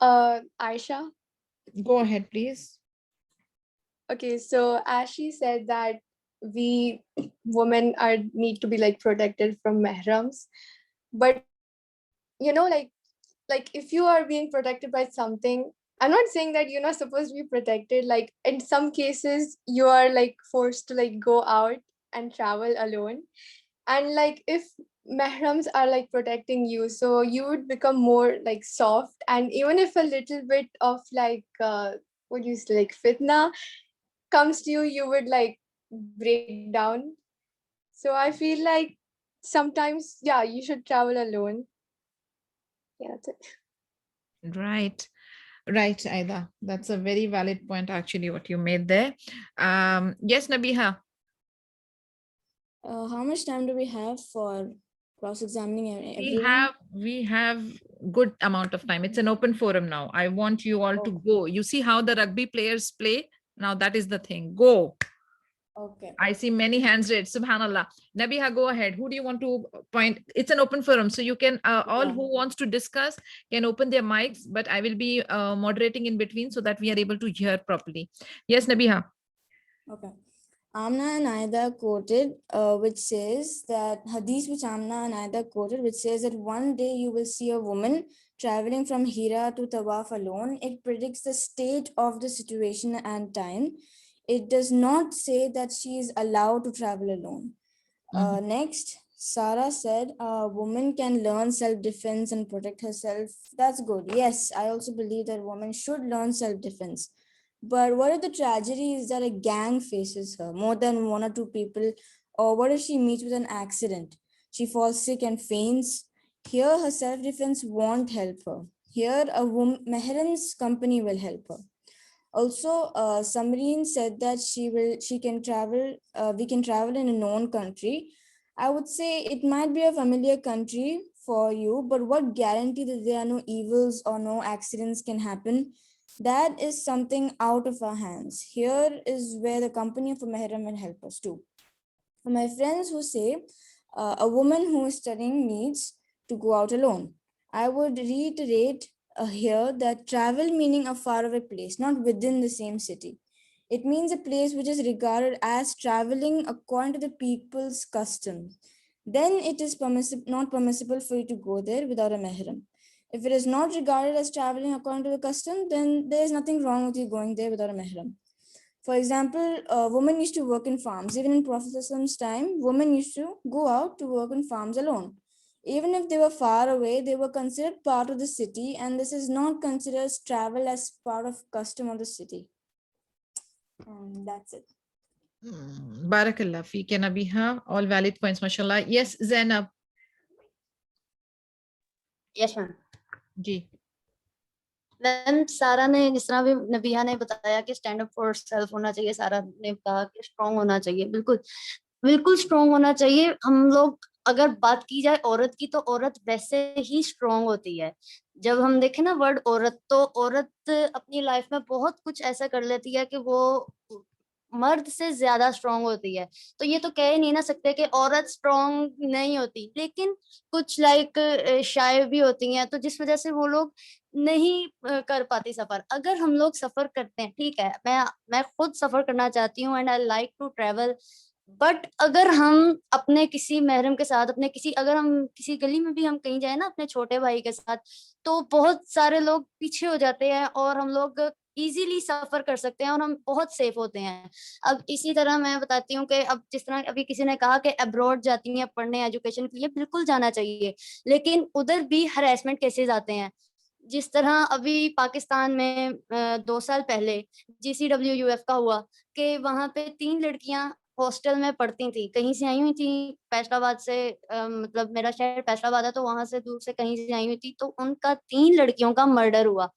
Aisha. Go ahead, please. Okay, so as she said that we women need to be like protected from mahrams, but like if you are being protected by something, I'm not saying that you're not supposed to be protected. Like in some cases you are like forced to like go out and travel alone, And like if mahrams are like protecting you, so you would become more like soft, and even if a little bit of like what do you say, like fitna comes to you, you would like break down. So I feel like sometimes, yeah, you should travel alone. Yeah, that's it. Right. Right, Aida. That's a very valid point, actually, what you made there. Yes, Nabiha. How much time do we have for cross-examining everyone? We have good amount of time. It's an open forum now. I want you all to go. You see how the rugby players play? Now that is the thing. Go. Okay. I see many hands raised. Subhanallah. Nabiha, go ahead. Who do you want to point? It's an open forum, so you can all who wants to discuss can open their mics, but I will be moderating in between so that we are able to hear properly. Yes, Nabiha. Okay. Amna and Aida quoted, which says that hadith which Amna and Aida quoted, which says that one day you will see a woman traveling from Hira to Tawaf alone. It predicts the state of the situation and time. It does not say that she is allowed to travel alone. Next, Sarah said a woman can learn self-defense and protect herself. That's good. Yes, I also believe that women should learn self-defense. But what if the tragedy is that a gang faces her, more than one or two people? Or what if she meets with an accident? She falls sick and faints. Here, her self-defense won't help her. Here, a Mehran's company will help her. Also, Samreen said that we can travel in a known country. I would say it might be a familiar country for you, but what guarantee that there are no evils or no accidents can happen? That is something out of our hands. Here is where the company of a Mehram will help us too. For my friends who say a woman who is studying needs to go out alone, I would reiterate here that travel meaning a faraway place, not within the same city. It means a place which is regarded as traveling according to the people's custom. Then it is not permissible for you to go there without a mehram. If it is not regarded as traveling according to the custom, then there is nothing wrong with you going there without a mehram. For example, women used to work in farms. Even in Prophet's time, women used to go out to work in farms alone. Even if they were far away, they were considered part of the city, and this is not considered as travel as part of custom of the city. And that's it. Barakallah feek Nabiha. All valid points, mashallah. Yes, Zainab. Yes, ma'am. Ji. Ma'am सारा ने जिस तरह भी नबिया ने बताया कि stand up for self होना चाहिए, सारा ने कहा कि स्ट्रॉन्ग होना चाहिए, बिल्कुल बिल्कुल स्ट्रॉन्ग होना चाहिए। हम लोग अगर बात की जाए औरत की, तो औरत वैसे ही स्ट्रॉन्ग होती है। जब हम देखें ना वर्ड औरत, तो औरत अपनी लाइफ में बहुत कुछ ऐसा कर लेती है कि वो मर्द से ज्यादा स्ट्रॉन्ग होती है। तो ये तो कह ही नहीं ना सकते कि औरत स्ट्रॉन्ग नहीं होती, लेकिन कुछ लाइक शाय भी होती हैं, तो जिस वजह से वो लोग नहीं कर पाती सफर। अगर हम लोग सफर करते हैं, ठीक है, मैं खुद सफर करना चाहती हूँ and I like to travel, but अगर हम अपने किसी महरम के साथ, अगर हम किसी गली में भी हम कहीं जाए ना अपने छोटे भाई के साथ, तो बहुत सारे लोग पीछे हो जाते हैं और हम लोग इजीली सफर कर सकते हैं और हम बहुत सेफ होते हैं। अब इसी तरह मैं बताती हूँ कि अब जिस तरह अभी किसी ने कहा कि अब्रॉड जाती हैं पढ़ने एजुकेशन के लिए, बिल्कुल जाना चाहिए, लेकिन उधर भी हरेसमेंट केसेस आते हैं। जिस तरह अभी पाकिस्तान में 2 साल पहले GCWUF का हुआ कि वहां पे 3 लड़कियां हॉस्टल में पढ़ती थी, कहीं से आई हुई थी, फैसलाबाद से, मतलब मेरा शहर फैसलाबाद है, तो वहां से दूर से कहीं से आई हुई थी, तो उनका 3 लड़कियों का मर्डर हुआ।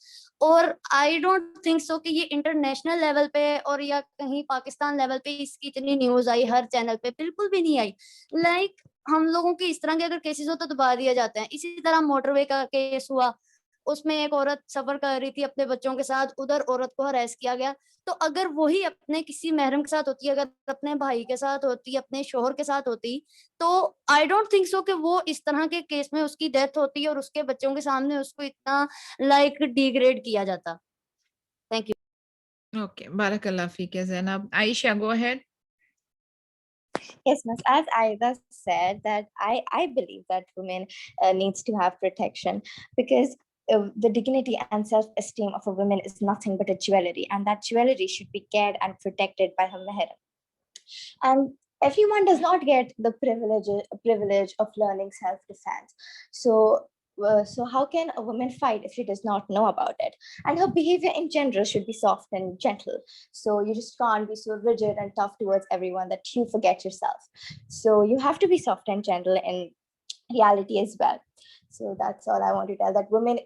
और आई डोंट थिंक सो कि ये इंटरनेशनल लेवल पे और या कहीं पाकिस्तान लेवल पे इसकी इतनी न्यूज आई हर चैनल पे, बिल्कुल भी नहीं आई। लाइक हम लोगों के इस तरह के अगर केसेस हो तो दबा दिया जाता है। इसी तरह मोटरवे का केस हुआ, उसमें एक औरत सफर कर रही थी अपने बच्चों के साथ, उधर औरत को हरास किया गया। तो अगर वही अपने किसी महरम के साथ होती, अगर अपने भाई के साथ होती, अपने शोहर के साथ होती, तो आई डोंट थिंक सो कि वो इस तरह के केस में उसकी डेथ होती और उसके बच्चों के सामने उसको इतना लाइक डिग्रेड किया जाता। Thank you. Okay, barakallah feek Zainab. Aisha, go ahead. Yes, Miss. As Aida said, that I believe that women needs to have protection, because the dignity and self-esteem of a woman is nothing but a jewelry, and that jewelry should be cared and protected by her meher. And everyone does not get the privilege of learning self-defense. So how can a woman fight if she does not know about it? And her behavior in general should be soft and gentle. So you just can't be so rigid and tough towards everyone that you forget yourself. So you have to be soft and gentle in reality as well. So that's all I want to tell, that women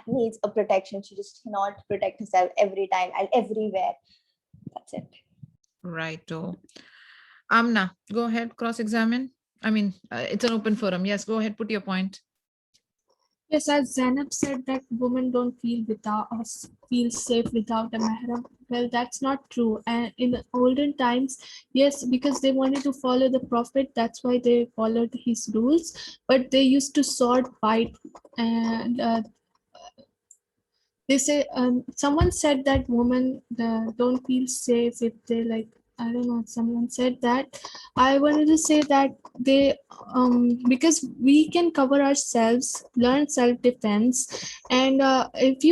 needs a protection. She just cannot protect herself every time and everywhere. That's it. Right. Oh, Amna, go ahead, cross-examine. I mean, it's an open forum. Yes, go ahead, put your point. Yes, as Zainab said that women don't feel safe without a mahram. Well, that's not true. And in the olden times, yes, because they wanted to follow the Prophet, that's why they followed his rules. But they used to sword fight, and they say someone said that women don't feel safe if they like. I don't know. Someone said that. I wanted to say that they because we can cover ourselves, learn self-defense, and if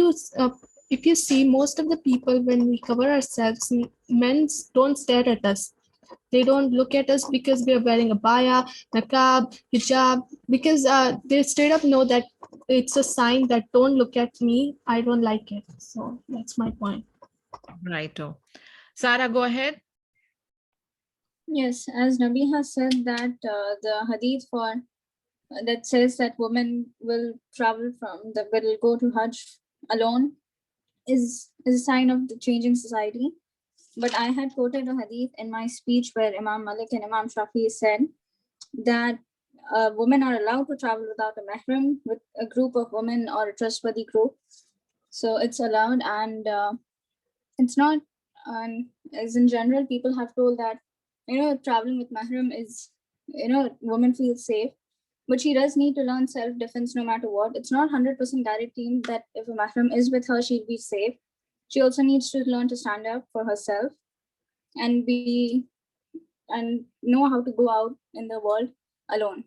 you see, most of the people when we cover ourselves, men don't stare at us. They don't look at us because we are wearing a baya, niqab, hijab, because they straight up know that it's a sign that don't look at me, I don't like it. So that's my point. Right. Oh, Sarah, go ahead. Yes, as Nabiha said that the hadith that says that women will will go to Hajj alone is a sign of the changing society. But I had quoted a hadith in my speech where Imam Malik and Imam Shafi said that women are allowed to travel without a mahram with a group of women or a trustworthy group. So it's allowed, and it's not, as in general, people have told that, traveling with mahram is, women feel safe, but she does need to learn self-defense no matter what. It's not 100% guaranteed that if a mahram is with her, she'll be safe. She also needs to learn to stand up for herself and know how to go out in the world alone.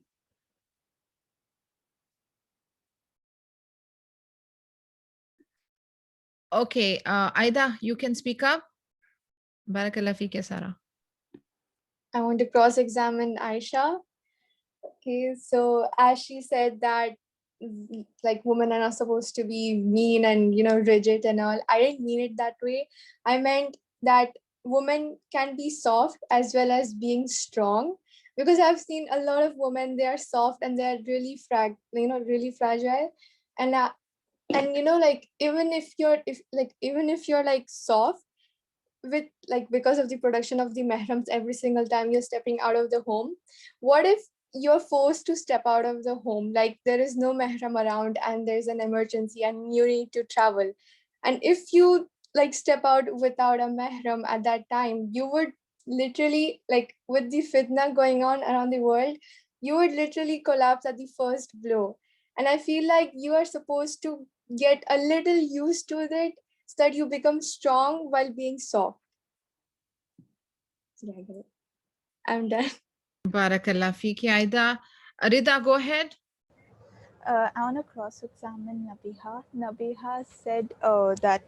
Okay, Aida, you can speak up. Barakallah feek, Sarah. I want to cross-examine Aisha. Okay, so as she said that like women are not supposed to be mean and rigid and all, I didn't mean it that way. I meant that women can be soft as well as being strong, because I've seen a lot of women, they are soft and they're really really fragile, and like even if you're like soft with because of the production of the mahrams every single time you're stepping out of the home, what if you're forced to step out of the home, like there is no mahram around and there's an emergency and you need to travel, and if you step out without a mahram at that time, you would literally, with the fitna going on around the world, you would literally collapse at the first blow. And I feel like you are supposed to get a little used to it so that you become strong while being soft. I'm done. Barakallah feek, Aida. Rida, go ahead. I want to cross-examine Nabiha. Nabiha said that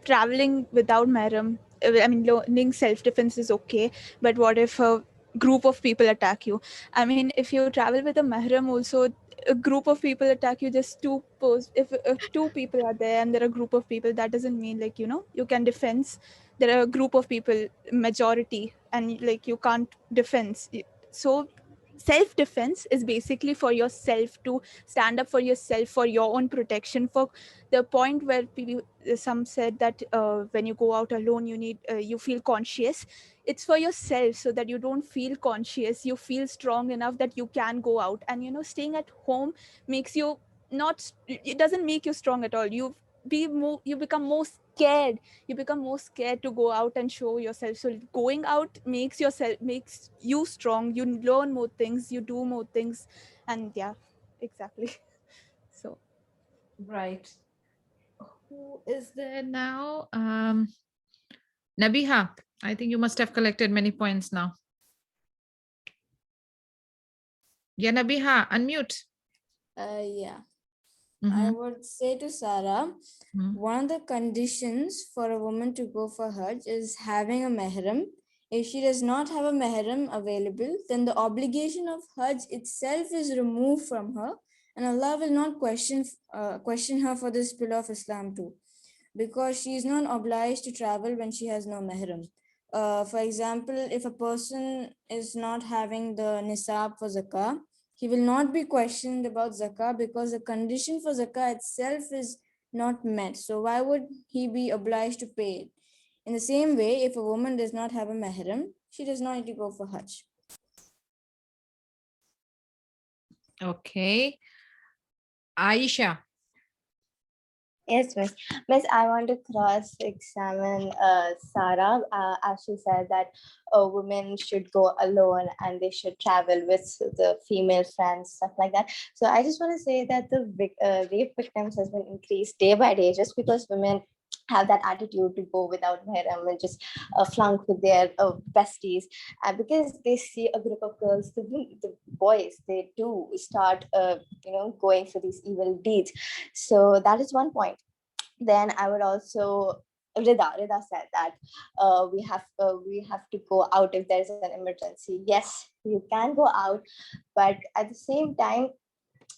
traveling without mahram, learning self-defense is okay, but what if a group of people attack you? I mean, if you travel with a mahram also, a group of people attack you, just if two people are there and there are a group of people, that doesn't mean you can defense. There are a group of people, majority, and you can't defense. So self-defense is basically for yourself, to stand up for yourself, for your own protection. For the point where some said that when you go out alone, you feel conscious. It's for yourself, so that you don't feel conscious, you feel strong enough that you can go out. And staying at home makes you not, it doesn't make you strong at all. You become more scared. You become more scared to go out and show yourself. So going out makes you strong. You learn more things, you do more things. And yeah, exactly. So right. Who is there now? Nabiha, I think you must have collected many points now. Yeah, Nabiha, unmute. Yeah. I would say to Sarah, one of the conditions for a woman to go for Hajj is having a mahram If she does not have a mahram available, then the obligation of Hajj itself is removed from her, and Allah will not question her for this pillar of Islam too, because she is not obliged to travel when she has no mahram. For example, if a person is not having the nisab for zakah, he will not be questioned about zakah because the condition for zakah itself is not met. So why would he be obliged to pay it? In the same way, if a woman does not have a mahram, she does not need to go for Hajj. Okay. Aisha. Yes, Miss. Miss, I want to cross-examine Sarah, as she said that women should go alone and they should travel with the female friends, stuff like that. So I just want to say that the rape victims has been increased day by day just because women have that attitude to go without mahram and just flunk with their besties, because they see a group of girls, the boys, they do start going for these evil deeds. So that is one point. Then I would also, Rida said that we have to go out if there's an emergency. Yes, you can go out, but at the same time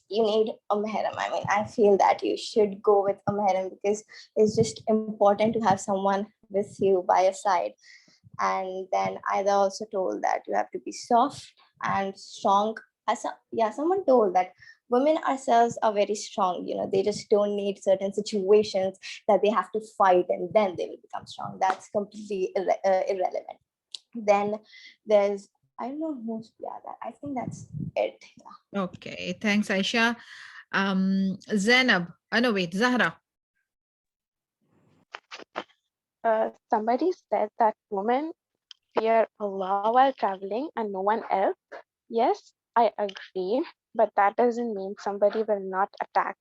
you need a mahram. I mean, I feel that you should go with a mahram because it's just important to have someone with you by your side. And then Aida also told that you have to be soft and strong. Someone told that women ourselves are very strong. They just don't need certain situations that they have to fight and then they will become strong. That's completely irrelevant. Then there's, I don't know who's, I think that's it. Yeah. Okay, thanks, Aisha. Zainab. Oh, no, wait, Zahra. Somebody said that women fear Allah while traveling and no one else. Yes, I agree, but that doesn't mean somebody will not attack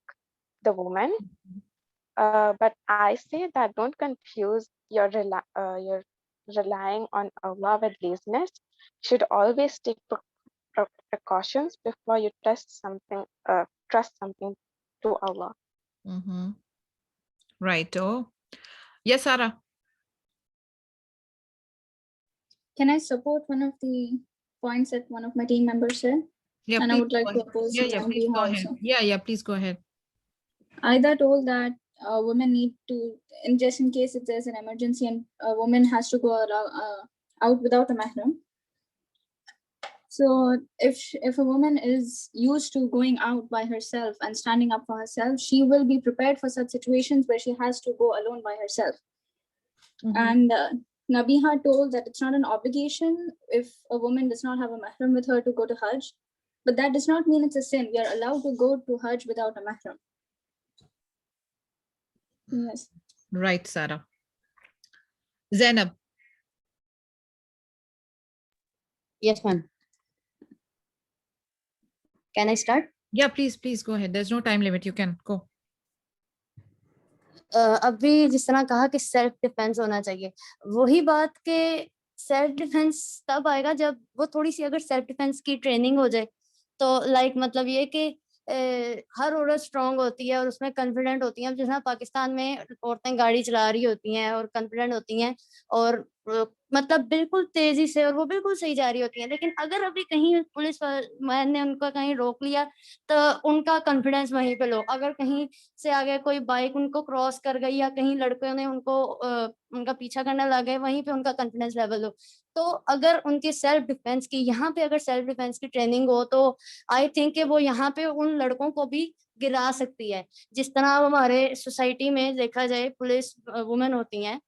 the woman. But I say that don't confuse your relying on Allah with laziness. Should always take precautions before you trust something to Allah. Mm-hmm. Right. Oh, yes, Sarah. Can I support one of the points that one of my team members said? Yeah, and I please would like go to ahead. oppose Yeah, on please go behalf ahead. also. Yeah, please go ahead. Aida told that women need to, just in case if there's an emergency and a woman has to go out without a mahram. So if a woman is used to going out by herself and standing up for herself, she will be prepared for such situations where she has to go alone by herself. Mm-hmm. And Nabiha told that it's not an obligation if a woman does not have a mahram with her to go to Hajj, but that does not mean it's a sin. We are allowed to go to Hajj without a mahram. Yes. Right, Sarah. Zainab. Yes, ma'am. Can I start? Yeah, please go ahead. There's no time limit. You can go. अभी जिस तरह कहा कि self defence होना चाहिए, वही बात के सेल्फ डिफेंस तब आएगा जब वो थोड़ी सी अगर सेल्फ डिफेंस की ट्रेनिंग हो जाए, तो लाइक मतलब ये कि हर औरत स्ट्रांग होती है और उसमें कॉन्फिडेंट होती है। जिस तरह पाकिस्तान में औरतें गाड़ी चला रही होती हैं और कॉन्फिडेंट होती हैं और मतलब बिल्कुल तेजी से, और वो बिल्कुल सही जा रही होती हैं, लेकिन अगर अभी कहीं पुलिस मैन ने उनको कहीं रोक लिया तो उनका कॉन्फिडेंस वहीं पे लो। अगर कहीं से आगे कोई बाइक उनको क्रॉस कर गई या कहीं लड़कों ने उनको उनका पीछा करने लगे, वहीं पे उनका कॉन्फिडेंस लेवल लो। तो अगर उनकी सेल्फ डिफेंस की यहाँ पे अगर सेल्फ डिफेंस की ट्रेनिंग हो तो आई थिंक कि वो यहाँ पे उन लड़कों को भी गिरा सकती है। जिस तरह हमारे सोसाइटी में देखा जाए पुलिस वुमेन होती हैं,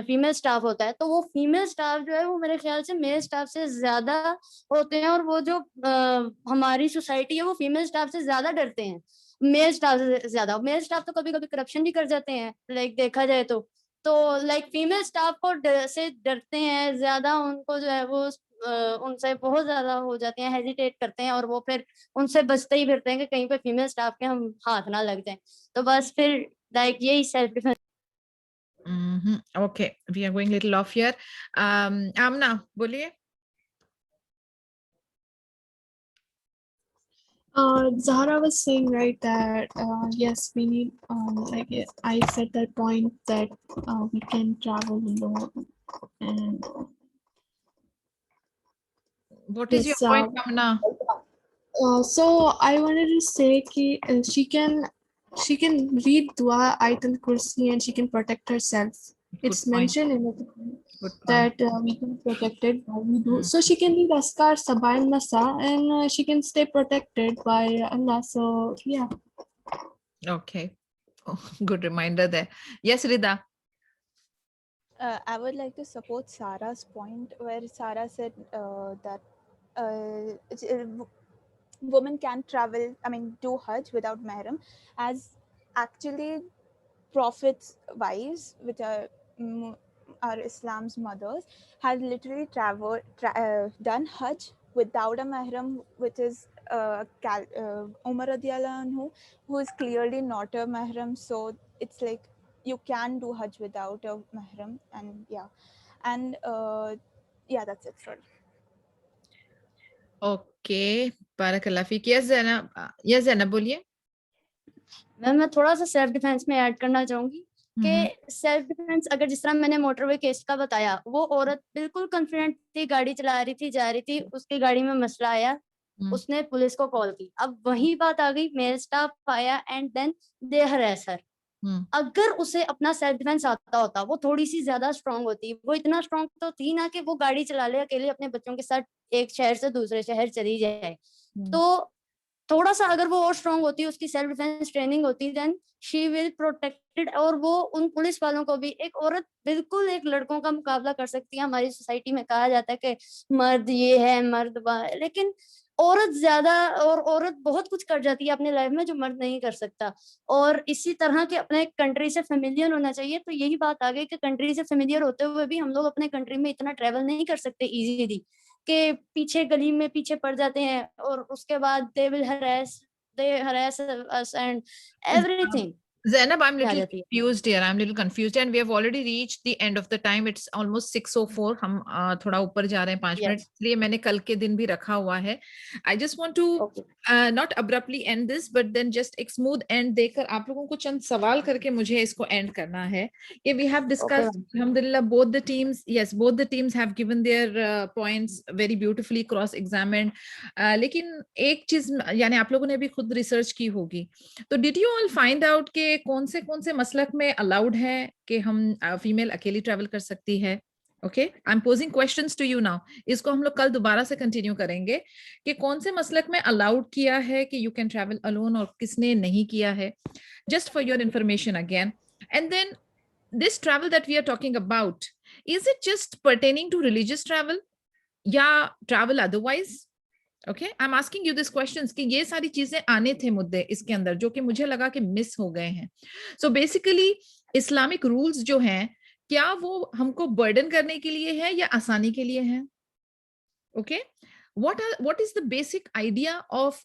फीमेल स्टाफ होता है, तो वो फीमेल स्टाफ जो है वो मेरे ख्याल से मेल स्टाफ से ज्यादा होते हैं, और वो जो हमारी सोसाइटी है वो फीमेल स्टाफ से ज्यादा डरते हैं मेल स्टाफ से ज्यादा। मेल स्टाफ तो कभी कभी करप्शन भी कर जाते हैं, लाइक देखा जाए तो लाइक फीमेल स्टाफ को से डरते हैं ज्यादा, उनको जो है वो उनसे बहुत ज्यादा हो जाते हैं, हेजिटेट करते हैं, और वो फिर उनसे बचते ही फिरते हैं कि कहीं पे फीमेल स्टाफ के हम हाथ ना लग जाए। तो बस फिर लाइक यही self defence. Okay, we are going a little off here. Amna, boliye. Zahra was saying right that yes, we need like I said that point that we can travel alone, and What is your point, Kamna? So I wanted to say that she can read Dua, Ayatul Kursi, and she can protect herself. It's point. mentioned in the Quran Good point. that we can protect it while we do. So she can read Askar, Sabah, and Masa, and she can stay protected by Allah. So yeah. Okay. Oh, good reminder there. Yes, Rida. I would like to support Sarah's point where Sarah said that women can travel, do Hajj without mahram, as actually Prophet's wives, which are Islam's mothers, had literally done Hajj without a mahram, which is Umar radiallahu anhu, who is clearly not a mahram. So it's like you can do Hajj without a mahram, and that's it. Sorry. Okay. Barakallah feek. Yes, Zainab. Yes, Zainab, बोलिए. मैं थोड़ा सा self defence में add करना चाहूंगी कि self defence अगर जिस तरह मैंने मोटरवे केस का बताया, वो औरत बिल्कुल कॉन्फिडेंट थी, गाड़ी चला रही थी, जा रही थी, उसकी गाड़ी में मसला आया, उसने पुलिस को कॉल की. अब वही बात आ गई, मेल स्टाफ आया एंड देन दे हरेस हर. अगर उसे अपना सेल्फ डिफेंस आता होता, वो थोड़ी सी ज्यादा स्ट्रांग होती. वो इतना स्ट्रांग तो थी ना कि वो गाड़ी चला ले अकेले अपने बच्चों के साथ एक शहर से दूसरे शहर चली जाए. तो थोड़ा सा अगर वो और स्ट्रांग होती, उसकी सेल्फ डिफेंस ट्रेनिंग होती, देन शी विल प्रोटेक्टेड. और वो उन पुलिस वालों को भी, एक औरत बिल्कुल एक लड़कों का मुकाबला कर सकती है. हमारी सोसाइटी में कहा जाता है कि मर्द ये है, मर्द वह है, लेकिन औरत ज्यादा, और औरत बहुत कुछ कर जाती है अपने लाइफ में जो मर्द नहीं कर सकता. और इसी तरह के अपने कंट्री से फेमिलियर होना चाहिए. तो यही बात आ गई कि कंट्री से फेमिलियर होते हुए भी हम लोग अपने कंट्री में इतना ट्रेवल नहीं कर सकते इजीली, के पीछे गली में पीछे पड़ जाते हैं, और उसके बाद they harass us and everything. Zainab, I'm little confused here. I'm little confused, and we have already reached the end of the time. It's almost 6:04. हम थोड़ा ऊपर जा रहे हैं 5 मिनट, इसलिए मैंने कल के दिन भी रखा हुआ है. I just want to not abruptly end this, but then just एक smooth end देकर आप लोगों को चंद सवाल करके मुझे इसको end करना है. कि we have discussed, alhamdulillah, both the teams have given their points very beautifully, cross-examined. लेकिन एक चीज, यानी आप लोगों ने भी खुद रिसर्च की होगी, तो did you all find out के कौन से मसलक में अलाउड है कि हम फीमेल अकेली ट्रैवल कर सकती है? Okay, I am posing questions to you now. इसको हम लोग कल दोबारा से कंटिन्यू करेंगे कि कौन से मसलक में अलाउड किया है कि यू कैन ट्रैवल अलोन और किसने नहीं किया है. Just for your information again. And then this travel that we are talking about, is it just pertaining to religious travel या travel otherwise? Okay, I'm asking you this questions कि ये सारी चीजें आने थे मुद्दे इसके अंदर जो कि मुझे लगा कि मिस हो गए हैं. So basically इस्लामिक रूल्स जो हैं, क्या वो हमको बर्डन करने के लिए है या आसानी के लिए है? Okay, what is the basic idea of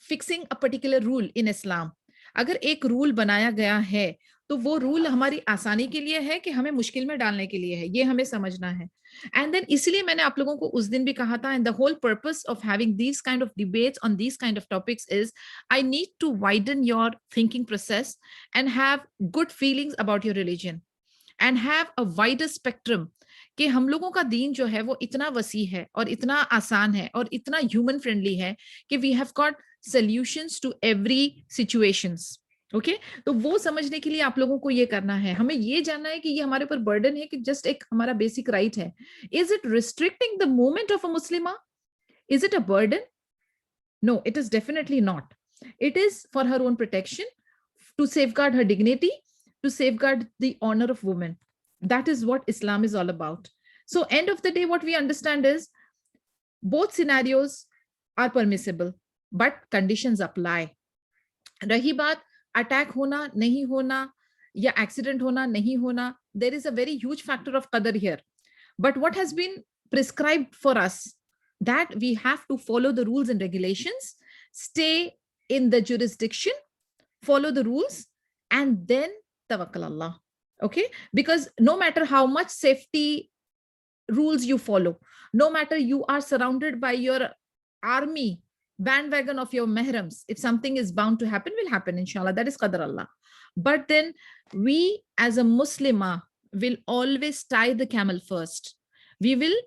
fixing a particular rule in Islam? अगर एक रूल बनाया गया है तो वो रूल हमारी आसानी के लिए है कि हमें मुश्किल में डालने के लिए है, ये हमें समझना है. एंड देन इसलिए मैंने आप लोगों को उस दिन भी कहा था, and the whole purpose of having these kind of debates on these kind of topics is I need to widen your thinking process and have good feelings about your religion and have a wider spectrum. कि हम लोगों का दीन जो है वो इतना वसी है और इतना आसान है और इतना ह्यूमन फ्रेंडली है कि we have got solutions to every situations. Okay, तो वो समझने के लिए आप लोगों को ये करना है, हमें ये जानना है कि ये हमारे ऊपर बर्डन है कि जस्ट एक हमारा बेसिक राइट है. Is it restricting the movement of a मुस्लिमा? Is it a burden? No, it is definitely not. It is for her own protection, to safeguard her dignity, to safeguard the honor of women. That is what Islam is all about. So end of the day, what we understand is both scenarios are permissible, but conditions apply. रही बात attack होना नहीं होना या accident होना नहीं होना, there is a very huge factor of qadar here. But what has been prescribed for us, that we have to follow the rules and regulations, stay in the jurisdiction, follow the rules, and then tawakkal Allah. Okay, because no matter how much safety rules you follow, no matter you are surrounded by your army bandwagon of your mahrams, if something is bound to happen, will happen, inshallah. That is qadar Allah. But then we as a Muslima will always tie the camel first. We will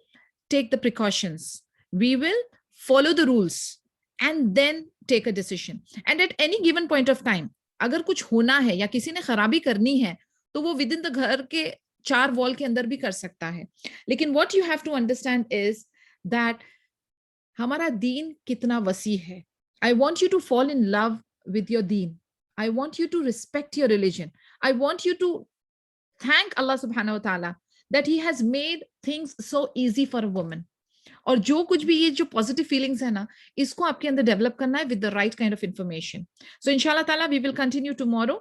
take the precautions. we will follow the rules and then take a decision. And at any given point of time, अगर कुछ होना है या किसी ने खराबी करनी है तो वो विद इन द घर के 4 वॉल के अंदर भी कर सकता है. लेकिन what you have to understand is that हमारा दीन कितना वसी है. I want you to fall in love with your deen. I want you to respect your religion. I want you to thank Allah subhanahu wa ta'ala that he has made things so easy for a woman. और जो कुछ भी ये जो positive feelings है ना, इसको आपके अंदर डेवलप करना है with the right kind of information. So इंशाल्लाह ताला we will continue tomorrow.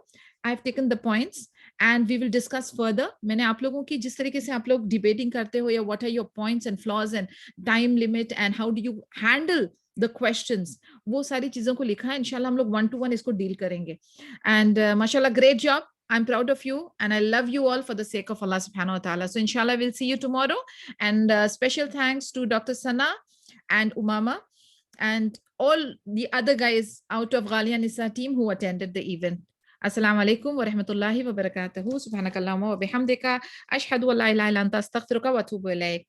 I have taken the points and we will discuss further. मैंने आप लोगों की जिस तरीके से आप लोग डिबेटिंग करते हो या what are your points and flaws and time limit and how do you handle the questions, वो सारी चीजों को लिखा है. इंशाल्लाह हम लोग 1-to-1 इसको डील करेंगे. एंड माशाल्लाह great job. I'm proud of you and I love you all for the sake of Allah subhanahu wa ta'ala. So inshallah we'll see you tomorrow, and special thanks to Dr. Sana and Umama and all the other guys out of Ghalia Nisa team who attended the event. Assalamu alaikum wa rahmatullahi wa barakatuhu. Subhanakallahumma wa bihamdika ashhadu an la ilaha illa anta astaghfiruka wa atubu ilaik.